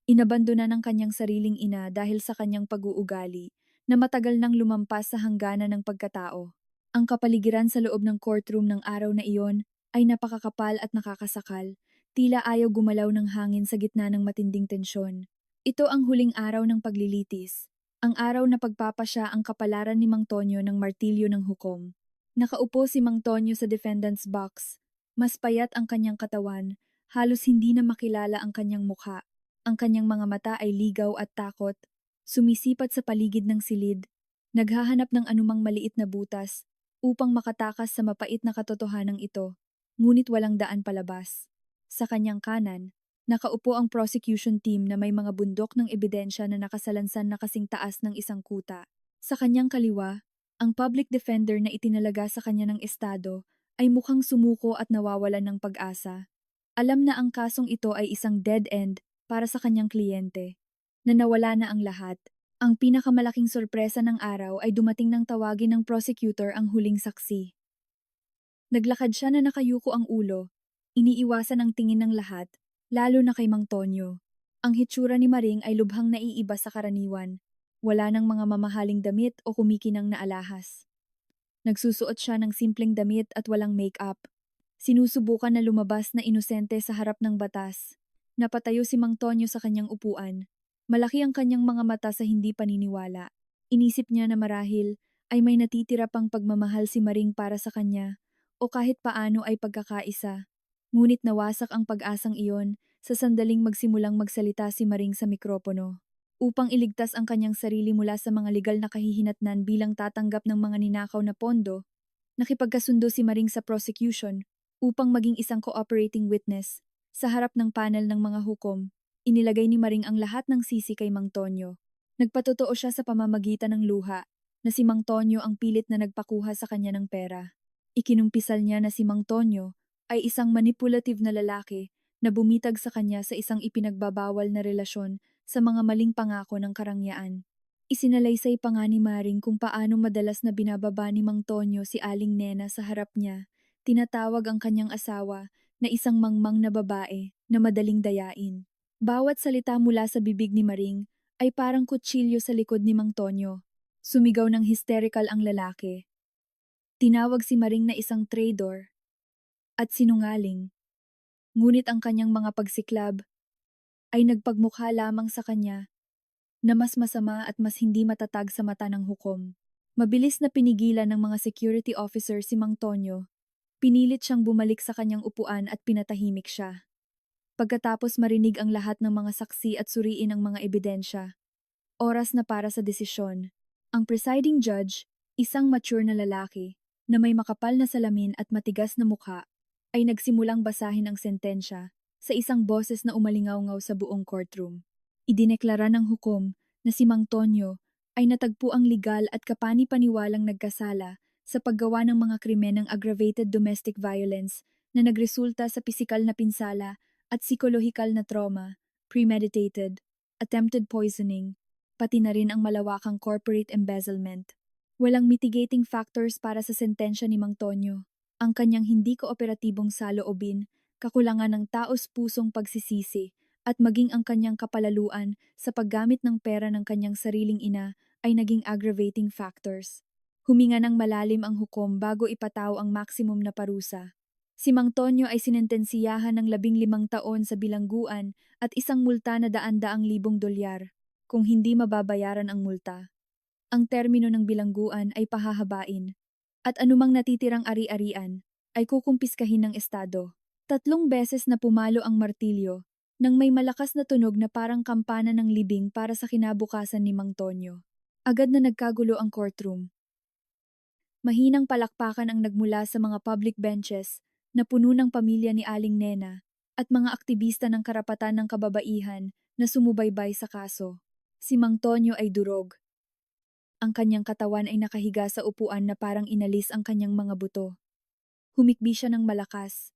Inabandona ng kanyang sariling ina dahil sa kanyang pag-uugali na matagal nang lumampas sa hangganan ng pagkatao. Ang kapaligiran sa loob ng courtroom ng araw na iyon ay napakakapal at nakakasakal, tila ayaw gumalaw ng hangin sa gitna ng matinding tensyon. Ito ang huling araw ng paglilitis, ang araw na pagpapasya ang kapalaran ni Mang Tonyo ng martilyo ng hukom. Nakaupo si Mang Tonyo sa defendant's box. Mas payat ang kanyang katawan, halos hindi na makilala ang kanyang mukha. Ang kanyang mga mata ay ligaw at takot, sumisipat sa paligid ng silid, naghahanap ng anumang maliit na butas upang makatakas sa mapait na katotohanan ito, ngunit walang daan palabas. Sa kanyang kanan, nakaupo ang prosecution team na may mga bundok ng ebidensya na nakasalansan na kasing taas ng isang kuta. Sa kanyang kaliwa, ang public defender na itinalaga sa kanya ng estado ay mukhang sumuko at nawawalan ng pag-asa. Alam na ang kasong ito ay isang dead end para sa kanyang kliyente, na nawala na ang lahat. Ang pinakamalaking sorpresa ng araw ay dumating ng tawagin ng prosecutor ang huling saksi. Naglakad siya na nakayuko ang ulo, iniiwasan ang tingin ng lahat, lalo na kay Mang Tonyo. Ang hitsura ni Maring ay lubhang naiiba sa karaniwan. Wala ng mga mamahaling damit o kumikinang na alahas. Nagsusuot siya ng simpleng damit at walang make-up. Sinusubukan na lumabas na inosente sa harap ng batas. Napatayo si Mang Tonyo sa kanyang upuan. Malaki ang kanyang mga mata sa hindi paniniwala. Inisip niya na marahil ay may natitira pang pagmamahal si Maring para sa kanya o kahit paano ay pagkakaisa. Ngunit nawasak ang pag-asang iyon sa sandaling magsimulang magsalita si Maring sa mikropono. Upang iligtas ang kanyang sarili mula sa mga legal na kahihinatnan bilang tatanggap ng mga ninakaw na pondo, nakipagkasundo si Maring sa prosecution upang maging isang cooperating witness. Sa harap ng panel ng mga hukom, inilagay ni Maring ang lahat ng sisi kay Mang Tonyo. Nagpatotoo siya sa pamamagitan ng luha na si Mang Tonyo ang pilit na nagpakuha sa kanya ng pera. Ikinumpisal niya na si Mang Tonyo ay isang manipulative na lalaki na bumitag sa kanya sa isang ipinagbabawal na relasyon sa mga maling pangako ng karangyaan. Isinalaysay pa nga ni Maring kung paano madalas na binababa ni Mang Tonyo si Aling Nena sa harap niya. Tinatawag ang kanyang asawa na isang mangmang na babae na madaling dayain. Bawat salita mula sa bibig ni Maring ay parang kutsilyo sa likod ni Mang Tonyo. Sumigaw ng hysterical ang lalaki. Tinawag si Maring na isang traitor at sinungaling. Ngunit ang kanyang mga pagsiklab ay nagpagmukha lamang sa kanya na mas masama at mas hindi matatag sa mata ng hukom. Mabilis na pinigilan ng mga security officer si Mang Tonyo. Pinilit siyang bumalik sa kanyang upuan at pinatahimik siya. Pagkatapos marinig ang lahat ng mga saksi at suriin ang mga ebidensya, oras na para sa desisyon. Ang presiding judge, isang mature na lalaki, na may makapal na salamin at matigas na mukha, ay nagsimulang basahin ang sentensya sa isang boses na umalingaw-ngaw sa buong courtroom. Idineklara ng hukom na si Mang Tonyo ay natagpo ang legal at kapani-paniwalang nagkasala sa paggawa ng mga krimen ng aggravated domestic violence na nagresulta sa pisikal na pinsala at psikolohikal na trauma, premeditated, attempted poisoning, pati na rin ang malawakang corporate embezzlement. Walang mitigating factors para sa sentensya ni Mang Tonyo. Ang kanyang hindi kooperatibong saloobin, kakulangan ng taos-pusong pagsisisi, at maging ang kanyang kapalaluan sa paggamit ng pera ng kanyang sariling ina ay naging aggravating factors. Huminga ng malalim ang hukom bago ipataw ang maximum na parusa. Si Mang Tonyo ay sinentensiyahan ng 15 taon sa bilangguan at isang multa na $100,000 kung hindi mababayaran ang multa. Ang termino ng bilangguan ay pahahabain at anumang natitirang ari-arian ay kukumpiskahin ng estado. 3 beses na pumalo ang martilyo nang may malakas na tunog na parang kampana ng libing para sa kinabukasan ni Mang Tonyo. Agad na nagkagulo ang courtroom. Mahinang palakpakan ang nagmula sa mga public benches na puno ng pamilya ni Aling Nena at mga aktivista ng karapatan ng kababaihan na sumubaybay sa kaso. Si Mang Tonyo ay durog. Ang kanyang katawan ay nakahiga sa upuan na parang inalis ang kanyang mga buto. Humikbi siya ng malakas.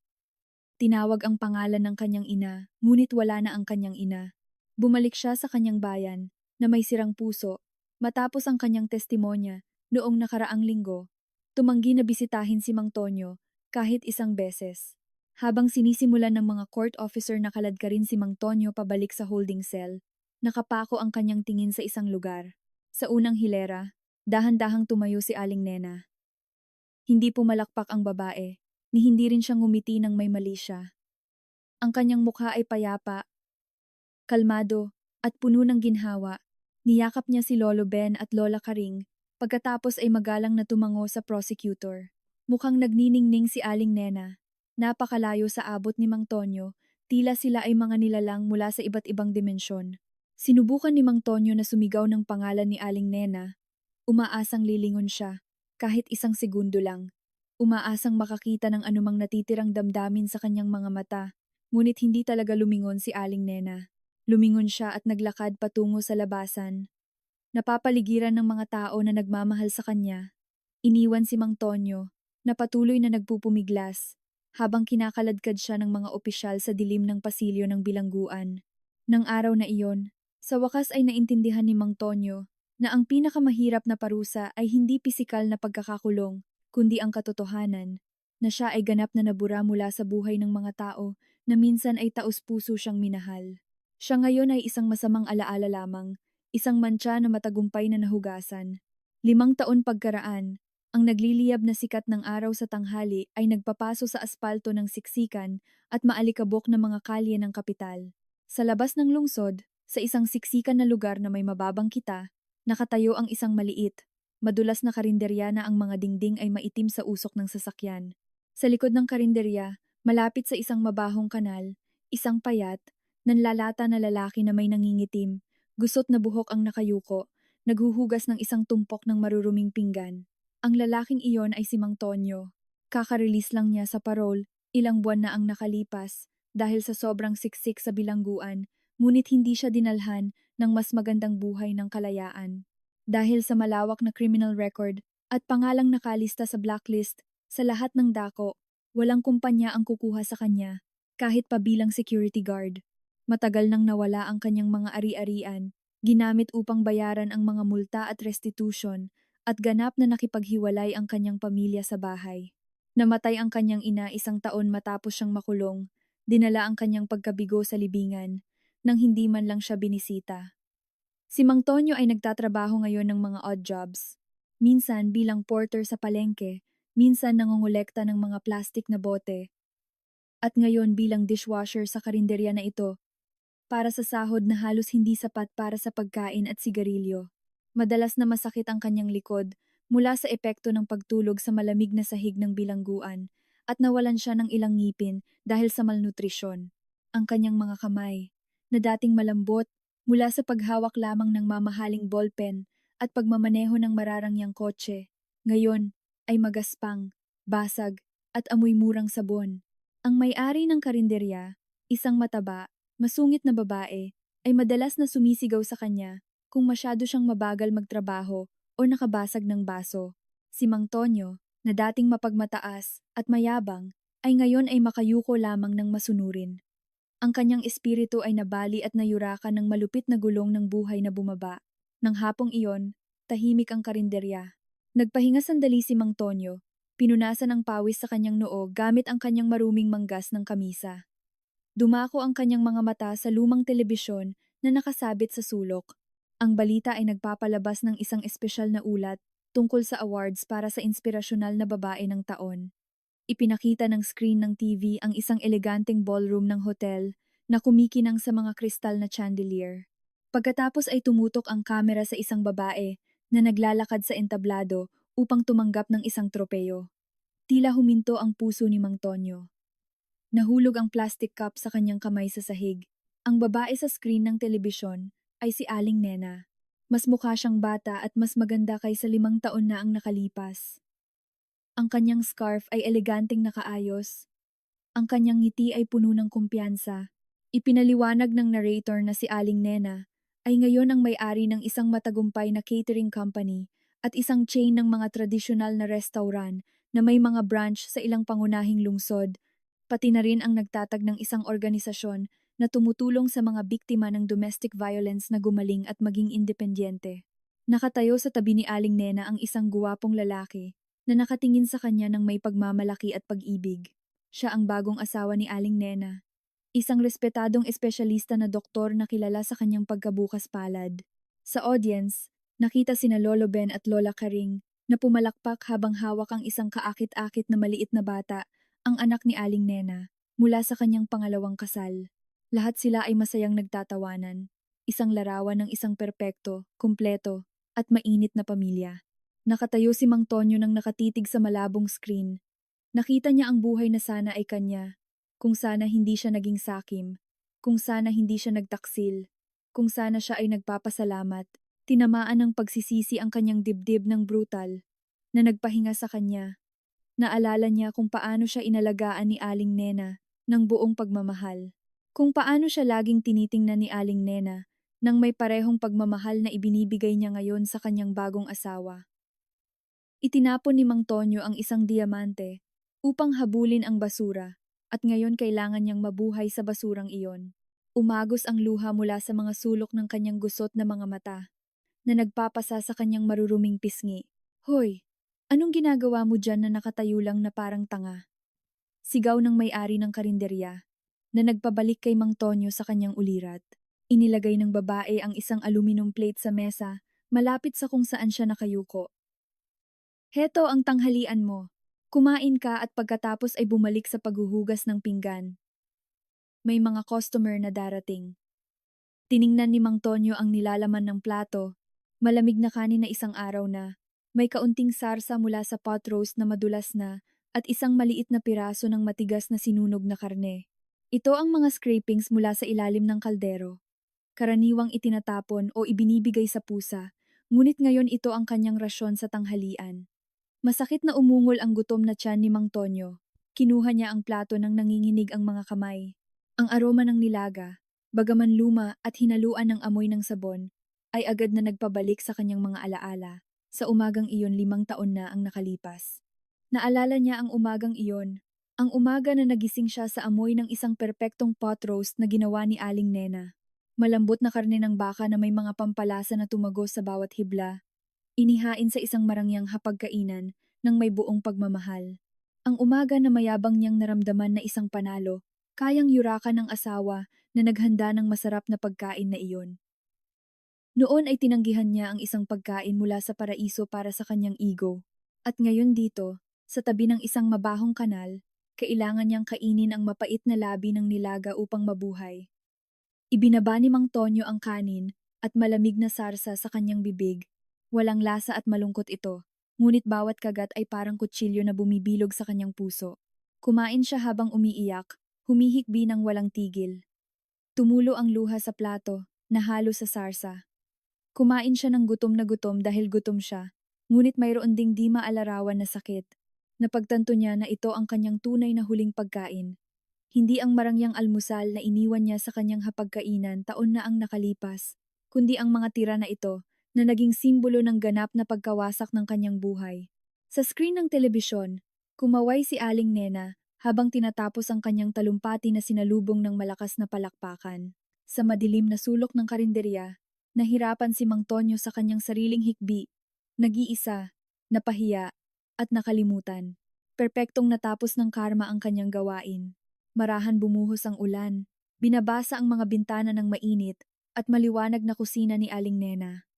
Tinawag ang pangalan ng kanyang ina, ngunit wala na ang kanyang ina. Bumalik siya sa kanyang bayan na may sirang puso matapos ang kanyang testimonya noong nakaraang linggo. Tumanggi na bisitahin si Mang Tonyo kahit isang beses. Habang sinisimulan ng mga court officer na kaladkarin si Mang Tonyo pabalik sa holding cell, nakapako ang kanyang tingin sa isang lugar. Sa unang hilera, dahan-dahang tumayo si Aling Nena. Hindi pumalakpak ang babae, ni hindi rin siya ngumiti ng may mali siya. Ang kanyang mukha ay payapa, kalmado, at puno ng ginhawa. Niyakap niya si Lolo Ben at Lola Karing, pagkatapos ay magalang na tumango sa prosecutor. Mukhang nagniningning si Aling Nena. Napakalayo sa abot ni Mang Tonyo, tila sila ay mga nilalang mula sa iba't ibang dimensyon. Sinubukan ni Mang Tonyo na sumigaw ng pangalan ni Aling Nena. Umaasang lilingon siya, kahit isang segundo lang. Umaasang makakita ng anumang natitirang damdamin sa kanyang mga mata, ngunit hindi talaga lumingon si Aling Nena. Lumingon siya at naglakad patungo sa labasan. Napapaligiran ng mga tao na nagmamahal sa kanya. Iniwan si Mang Tonyo, na patuloy na nagpupumiglas, habang kinakaladkad siya ng mga opisyal sa dilim ng pasilyo ng bilangguan. Nang araw na iyon, sa wakas ay naintindihan ni Mang Tonyo na ang pinakamahirap na parusa ay hindi pisikal na pagkakakulong, kundi ang katotohanan, na siya ay ganap na nabura mula sa buhay ng mga tao na minsan ay taus-puso siyang minahal. Siya ngayon ay isang masamang alaala lamang, isang mantsa na matagumpay na nahugasan. 5 taon pagkaraan, ang nagliliyab na sikat ng araw sa tanghali ay nagpapaso sa aspalto ng siksikan at maalikabok na mga kalye ng kapital. Sa labas ng lungsod, sa isang siksikan na lugar na may mababang kita, nakatayo ang isang maliit, madulas na karinderya na ang mga dingding ay maitim sa usok ng sasakyan. Sa likod ng karinderya, malapit sa isang mabahong kanal, isang payat, nanlalata na lalaki na may nangingitim, gusot na buhok ang nakayuko, naghuhugas ng isang tumpok ng maruruming pinggan. Ang lalaking iyon ay si Mang Tonyo. Kaka-release lang niya sa parol, ilang buwan na ang nakalipas, dahil sa sobrang siksik sa bilangguan, ngunit hindi siya dinalhan ng mas magandang buhay ng kalayaan. Dahil sa malawak na criminal record at pangalang nakalista sa blacklist, sa lahat ng dako, walang kumpanya ang kukuha sa kanya, kahit pa bilang security guard. Matagal nang nawala ang kanyang mga ari-arian, ginamit upang bayaran ang mga multa at restitution, at ganap na nakipaghiwalay ang kanyang pamilya sa bahay. Namatay ang kanyang ina 1 taon matapos siyang makulong, dinala ang kanyang pagkabigo sa libingan, nang hindi man lang siya binisita. Si Mang Tonyo ay nagtatrabaho ngayon ng mga odd jobs. Minsan bilang porter sa palengke, minsan nangongolekta ng mga plastik na bote, at ngayon bilang dishwasher sa karinderya na ito, para sa sahod na halos hindi sapat para sa pagkain at sigarilyo. Madalas na masakit ang kanyang likod mula sa epekto ng pagtulog sa malamig na sahig ng bilangguan at nawalan siya ng ilang ngipin dahil sa malnutrisyon. Ang kanyang mga kamay, na dating malambot mula sa paghawak lamang ng mamahaling ballpen at pagmamaneho ng mararangyang kotse, ngayon ay magaspang, basag at amoy murang sabon. Ang may-ari ng karinderya, isang mataba, masungit na babae, ay madalas na sumisigaw sa kanya kung masyado siyang mabagal magtrabaho o nakabasag ng baso. Si Mang Tonyo, na dating mapagmataas at mayabang, ay ngayon ay makayuko lamang ng masunurin. Ang kanyang espiritu ay nabali at nayurakan ng malupit na gulong ng buhay na bumaba. Nang hapong iyon, tahimik ang karinderya. Nagpahinga sandali si Mang Tonyo, pinunasan ang pawis sa kanyang noo gamit ang kanyang maruming manggas ng kamisa. Dumako ang kanyang mga mata sa lumang telebisyon na nakasabit sa sulok. Ang balita ay nagpapalabas ng isang espesyal na ulat tungkol sa awards para sa inspirasyonal na babae ng taon. Ipinakita ng screen ng TV ang isang eleganteng ballroom ng hotel na kumikinang sa mga kristal na chandelier. Pagkatapos ay tumutok ang kamera sa isang babae na naglalakad sa entablado upang tumanggap ng isang tropeyo. Tila huminto ang puso ni Mang Tonyo. Nahulog ang plastic cup sa kanyang kamay sa sahig. Ang babae sa screen ng telebisyon ay si Aling Nena. Mas mukha siyang bata at mas maganda kaysa 5 taon na ang nakalipas. Ang kanyang scarf ay eleganteng nakaayos. Ang kanyang ngiti ay puno ng kumpiyansa. Ipinaliwanag ng narrator na si Aling Nena ay ngayon ang may-ari ng isang matagumpay na catering company at isang chain ng mga tradisyonal na restaurant na may mga branch sa ilang pangunahing lungsod, pati na rin ang nagtatag ng isang organisasyon na tumutulong sa mga biktima ng domestic violence na gumaling at maging independyente. Nakatayo sa tabi ni Aling Nena ang isang guwapong lalaki na nakatingin sa kanya ng may pagmamalaki at pag-ibig. Siya ang bagong asawa ni Aling Nena. Isang respetadong espesyalista na doktor na kilala sa kanyang pagkabukas palad. Sa audience, nakita sina Lolo Ben at Lola Karing na pumalakpak habang hawak ang isang kaakit-akit na maliit na bata, ang anak ni Aling Nena, mula sa kanyang pangalawang kasal. Lahat sila ay masayang nagtatawanan. Isang larawan ng isang perpekto, kumpleto, at mainit na pamilya. Nakatayo si Mang Tonyo nang nakatitig sa malabong screen. Nakita niya ang buhay na sana ay kanya, kung sana hindi siya naging sakim, kung sana hindi siya nagtaksil, kung sana siya ay nagpapasalamat. Tinamaan ng pagsisisi ang kanyang dibdib ng brutal, na nagpahinga sa kanya. Naalala niya kung paano siya inalagaan ni Aling Nena ng buong pagmamahal. Kung paano siya laging tinitingnan ni Aling Nena nang may parehong pagmamahal na ibinibigay niya ngayon sa kanyang bagong asawa. Itinapon ni Mang Tonyo ang isang diamante upang habulin ang basura, at ngayon kailangan niyang mabuhay sa basurang iyon. Umagos ang luha mula sa mga sulok ng kanyang gusot na mga mata, na nagpapasa sa kanyang maruruming pisngi. Hoy, anong ginagawa mo dyan na nakatayo lang na parang tanga? Sigaw ng may-ari ng karinderya, na nagpabalik kay Mang Tonyo sa kanyang ulirat. Inilagay ng babae ang isang aluminum plate sa mesa, malapit sa kung saan siya nakayuko. Heto ang tanghalian mo. Kumain ka at pagkatapos ay bumalik sa paghuhugas ng pinggan. May mga customer na darating. Tiningnan ni Mang Tonyo ang nilalaman ng plato. Malamig na kanin na isang araw na. May kaunting sarsa mula sa pot roast na madulas na at isang maliit na piraso ng matigas na sinunog na karne. Ito ang mga scrapings mula sa ilalim ng kaldero. Karaniwang itinatapon o ibinibigay sa pusa, ngunit ngayon ito ang kanyang rasyon sa tanghalian. Masakit na umungol ang gutom na tiyan ni Mang Tonyo. Kinuha niya ang plato nang nanginginig ang mga kamay. Ang aroma ng nilaga, bagaman luma at hinaluan ng amoy ng sabon, ay agad na nagpabalik sa kanyang mga alaala. Sa umagang iyon 5 taon na ang nakalipas. Naalala niya ang umagang iyon, ang umaga na nagising siya sa amoy ng isang perpektong pot roast na ginawa ni Aling Nena. Malambot na karne ng baka na may mga pampalasa na tumagos sa bawat hibla. Inihain sa isang marangyang hapagkainan ng may buong pagmamahal. Ang umaga na mayabang niyang naramdaman na isang panalo, kayang yurakan ng asawa na naghanda ng masarap na pagkain na iyon. Noon ay tinanggihan niya ang isang pagkain mula sa paraiso para sa kanyang ego. At ngayon dito, sa tabi ng isang mabahong kanal, kailangan niyang kainin ang mapait na labi ng nilaga upang mabuhay. Ibinaba ni Mang Tonyo ang kanin at malamig na sarsa sa kanyang bibig. Walang lasa at malungkot ito, ngunit bawat kagat ay parang kutsilyo na bumibilog sa kanyang puso. Kumain siya habang umiiyak, humihikbi ng walang tigil. Tumulo ang luha sa plato, nahalo sa sarsa. Kumain siya ng gutom na gutom dahil gutom siya, ngunit mayroon ding di maalarawan na sakit. Napagtanto niya na ito ang kanyang tunay na huling pagkain. Hindi ang marangyang almusal na iniwan niya sa kanyang hapagkainan taon na ang nakalipas, kundi ang mga tira na ito, na naging simbolo ng ganap na pagkawasak ng kanyang buhay. Sa screen ng telebisyon, kumaway si Aling Nena habang tinatapos ang kanyang talumpati na sinalubong ng malakas na palakpakan. Sa madilim na sulok ng karinderya, nahirapan si Mang Tonyo sa kanyang sariling hikbi, nag-iisa, napahiya, at nakalimutan. Perpektong natapos ng karma ang kanyang gawain. Marahan bumuhos ang ulan, binabasa ang mga bintana ng mainit, at maliwanag na kusina ni Aling Nena.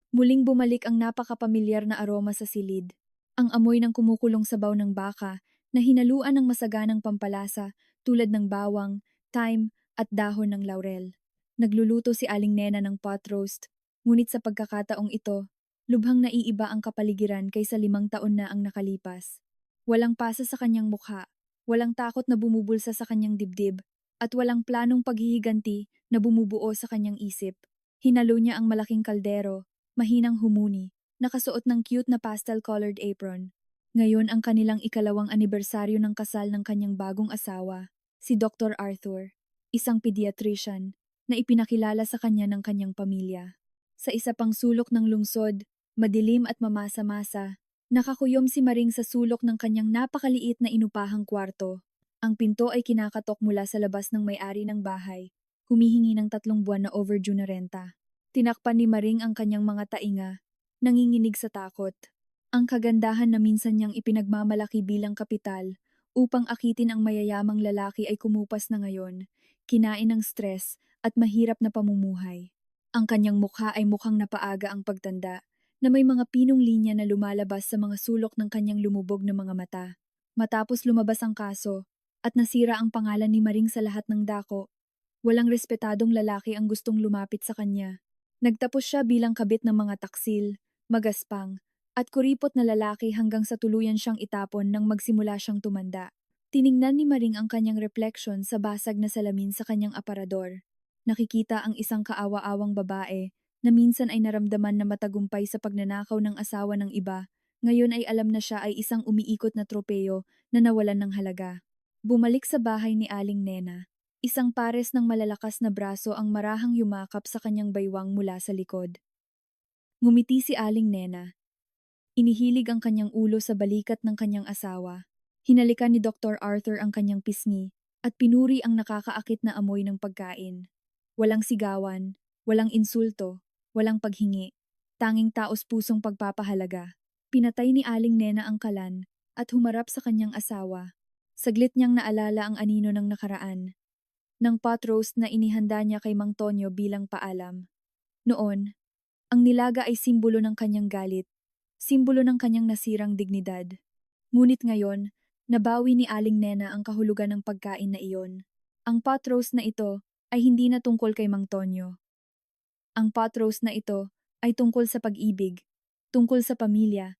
Muling bumalik ang napakapamilyar na aroma sa silid. Ang amoy ng kumukulong sabaw ng baka na hinaluan ng masaganang pampalasa tulad ng bawang, thyme at dahon ng laurel. Nagluluto si Aling Nena ng pot roast, ngunit sa pagkakataong ito, lubhang naiiba ang kapaligiran kaysa 5 taon na ang nakalipas. Walang pasa sa kanyang mukha, walang takot na bumubulsa sa kanyang dibdib, at walang planong paghihiganti na bumubuo sa kanyang isip. Hinalo niya ang malaking kaldero, mahinang humuni, nakasuot ng cute na pastel-colored apron. Ngayon ang kanilang ikalawang anibersaryo ng kasal ng kanyang bagong asawa, si Dr. Arthur, isang pediatrician, na ipinakilala sa kanya ng kanyang pamilya. Sa isa pang sulok ng lungsod, madilim at mamasa-masa, nakakuyom si Maring sa sulok ng kanyang napakaliit na inupahang kwarto. Ang pinto ay kinakatok mula sa labas ng may-ari ng bahay, humihingi ng 3 buwan na overdue na renta. Tinakpan ni Maring ang kanyang mga tainga, nanginginig sa takot. Ang kagandahan na minsan niyang ipinagmamalaki bilang kapital, upang akitin ang mayayamang lalaki ay kumupas na ngayon, kinain ng stress at mahirap na pamumuhay. Ang kanyang mukha ay mukhang napaaga ang pagtanda, na may mga pinong linya na lumalabas sa mga sulok ng kanyang lumubog na mga mata. Matapos lumabas ang kaso, at nasira ang pangalan ni Maring sa lahat ng dako, walang respetadong lalaki ang gustong lumapit sa kanya. Nagtapos siya bilang kabit ng mga taksil, magaspang, at kuripot na lalaki hanggang sa tuluyan siyang itapon nang magsimula siyang tumanda. Tiningnan ni Maring ang kanyang refleksyon sa basag na salamin sa kanyang aparador. Nakikita ang isang kaawa-awang babae na minsan ay naramdaman na matagumpay sa pagnanakaw ng asawa ng iba, ngayon ay alam na siya ay isang umiikot na tropeyo na nawalan ng halaga. Bumalik sa bahay ni Aling Nena. Isang pares ng malalakas na braso ang marahang yumakap sa kanyang baywang mula sa likod. Ngumiti si Aling Nena. Inihilig ang kanyang ulo sa balikat ng kanyang asawa. Hinalikan ni Dr. Arthur ang kanyang pisngi at pinuri ang nakakaakit na amoy ng pagkain. Walang sigawan, walang insulto, walang paghingi. Tanging taos-pusong pagpapahalaga. Pinatay ni Aling Nena ang kalan at humarap sa kanyang asawa. Saglit niyang naalala ang anino ng nakaraan, ng pot roast na inihanda niya kay Mang Tonyo bilang paalam. Noon, ang nilaga ay simbolo ng kanyang galit, simbolo ng kanyang nasirang dignidad. Ngunit ngayon, nabawi ni Aling Nena ang kahulugan ng pagkain na iyon. Ang pot roast na ito ay hindi na tungkol kay Mang Tonyo. Ang pot roast na ito ay tungkol sa pag-ibig, tungkol sa pamilya,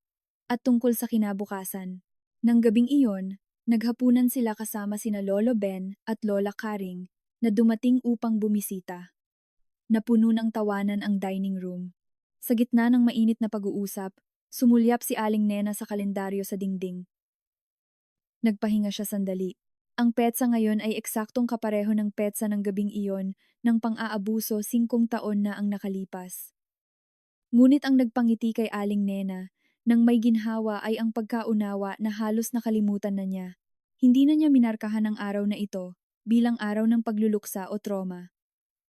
at tungkol sa kinabukasan. Nang gabing iyon, naghapunan sila kasama sina Lolo Ben at Lola Karing na dumating upang bumisita. Napuno ng tawanan ang dining room. Sa gitna ng mainit na pag-uusap, sumulyap si Aling Nena sa kalendaryo sa dingding. Nagpahinga siya sandali. Ang petsa ngayon ay eksaktong kapareho ng petsa ng gabing iyon ng pang-aabuso 5 taon na ang nakalipas. Ngunit ang nagpangiti kay Aling Nena nang may ginhawa ay ang pagkaunawa na halos nakalimutan na niya. Hindi na niya minarkahan ang araw na ito bilang araw ng pagluluksa o trauma.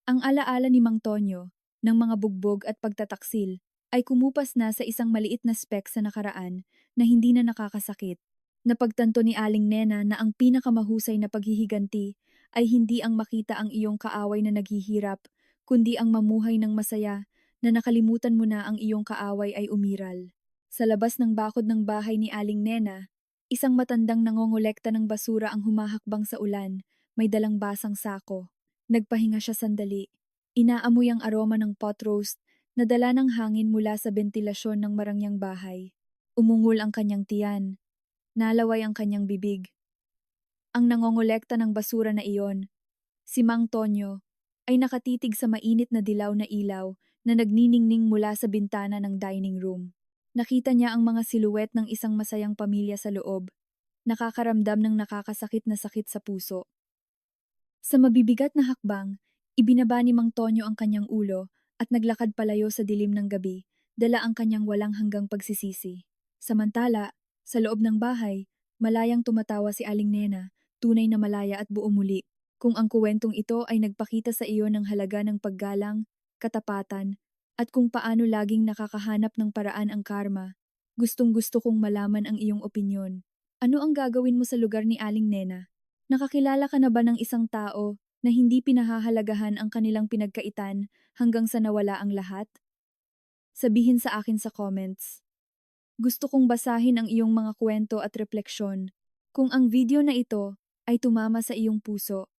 Ang alaala ni Mang Tonyo ng mga bugbog at pagtataksil ay kumupas na sa isang maliit na speck sa nakaraan na hindi na nakakasakit. Napagtanto ni Aling Nena na ang pinakamahusay na paghihiganti ay hindi ang makita ang iyong kaaway na naghihirap, kundi ang mamuhay ng masaya na nakalimutan mo na ang iyong kaaway ay umiral. Sa labas ng bakod ng bahay ni Aling Nena, isang matandang nangongolekta ng basura ang humahakbang sa ulan, may dalang basang sako. Nagpahinga siya sandali. Inaamoy ang aroma ng pot roast na dala ng hangin mula sa bentilasyon ng marangyang bahay. Umungol ang kanyang tiyan. Nalaway ang kanyang bibig. Ang nangongolekta ng basura na iyon, si Mang Tonyo, ay nakatitig sa mainit na dilaw na ilaw na nagniningning mula sa bintana ng dining room. Nakita niya ang mga siluwet ng isang masayang pamilya sa loob, nakakaramdam ng nakakasakit na sakit sa puso. Sa mabibigat na hakbang, ibinaba ni Mang Tonyo ang kanyang ulo at naglakad palayo sa dilim ng gabi, dala ang kanyang walang hanggang pagsisisi. Samantala, sa loob ng bahay, malayang tumatawa si Aling Nena, tunay na malaya at buo muli. Kung ang kuwentong ito ay nagpakita sa iyo ng halaga ng paggalang, katapatan, at kung paano laging nakakahanap ng paraan ang karma, gustong-gusto kong malaman ang iyong opinyon. Ano ang gagawin mo sa lugar ni Aling Nena? Nakakilala ka na ba ng isang tao na hindi pinahahalagahan ang kanilang pinagkaitan hanggang sa nawala ang lahat? Sabihin sa akin sa comments. Gusto kong basahin ang iyong mga kwento at refleksyon. Kung ang video na ito ay tumama sa iyong puso,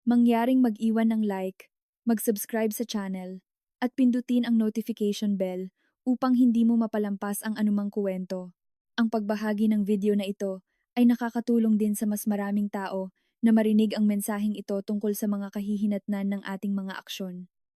mangyaring mag-iwan ng like, mag-subscribe sa channel, at pindutin ang notification bell upang hindi mo mapalampas ang anumang kwento. Ang pagbahagi ng video na ito ay nakakatulong din sa mas maraming tao na marinig ang mensaheng ito tungkol sa mga kahihinatnan ng ating mga aksyon.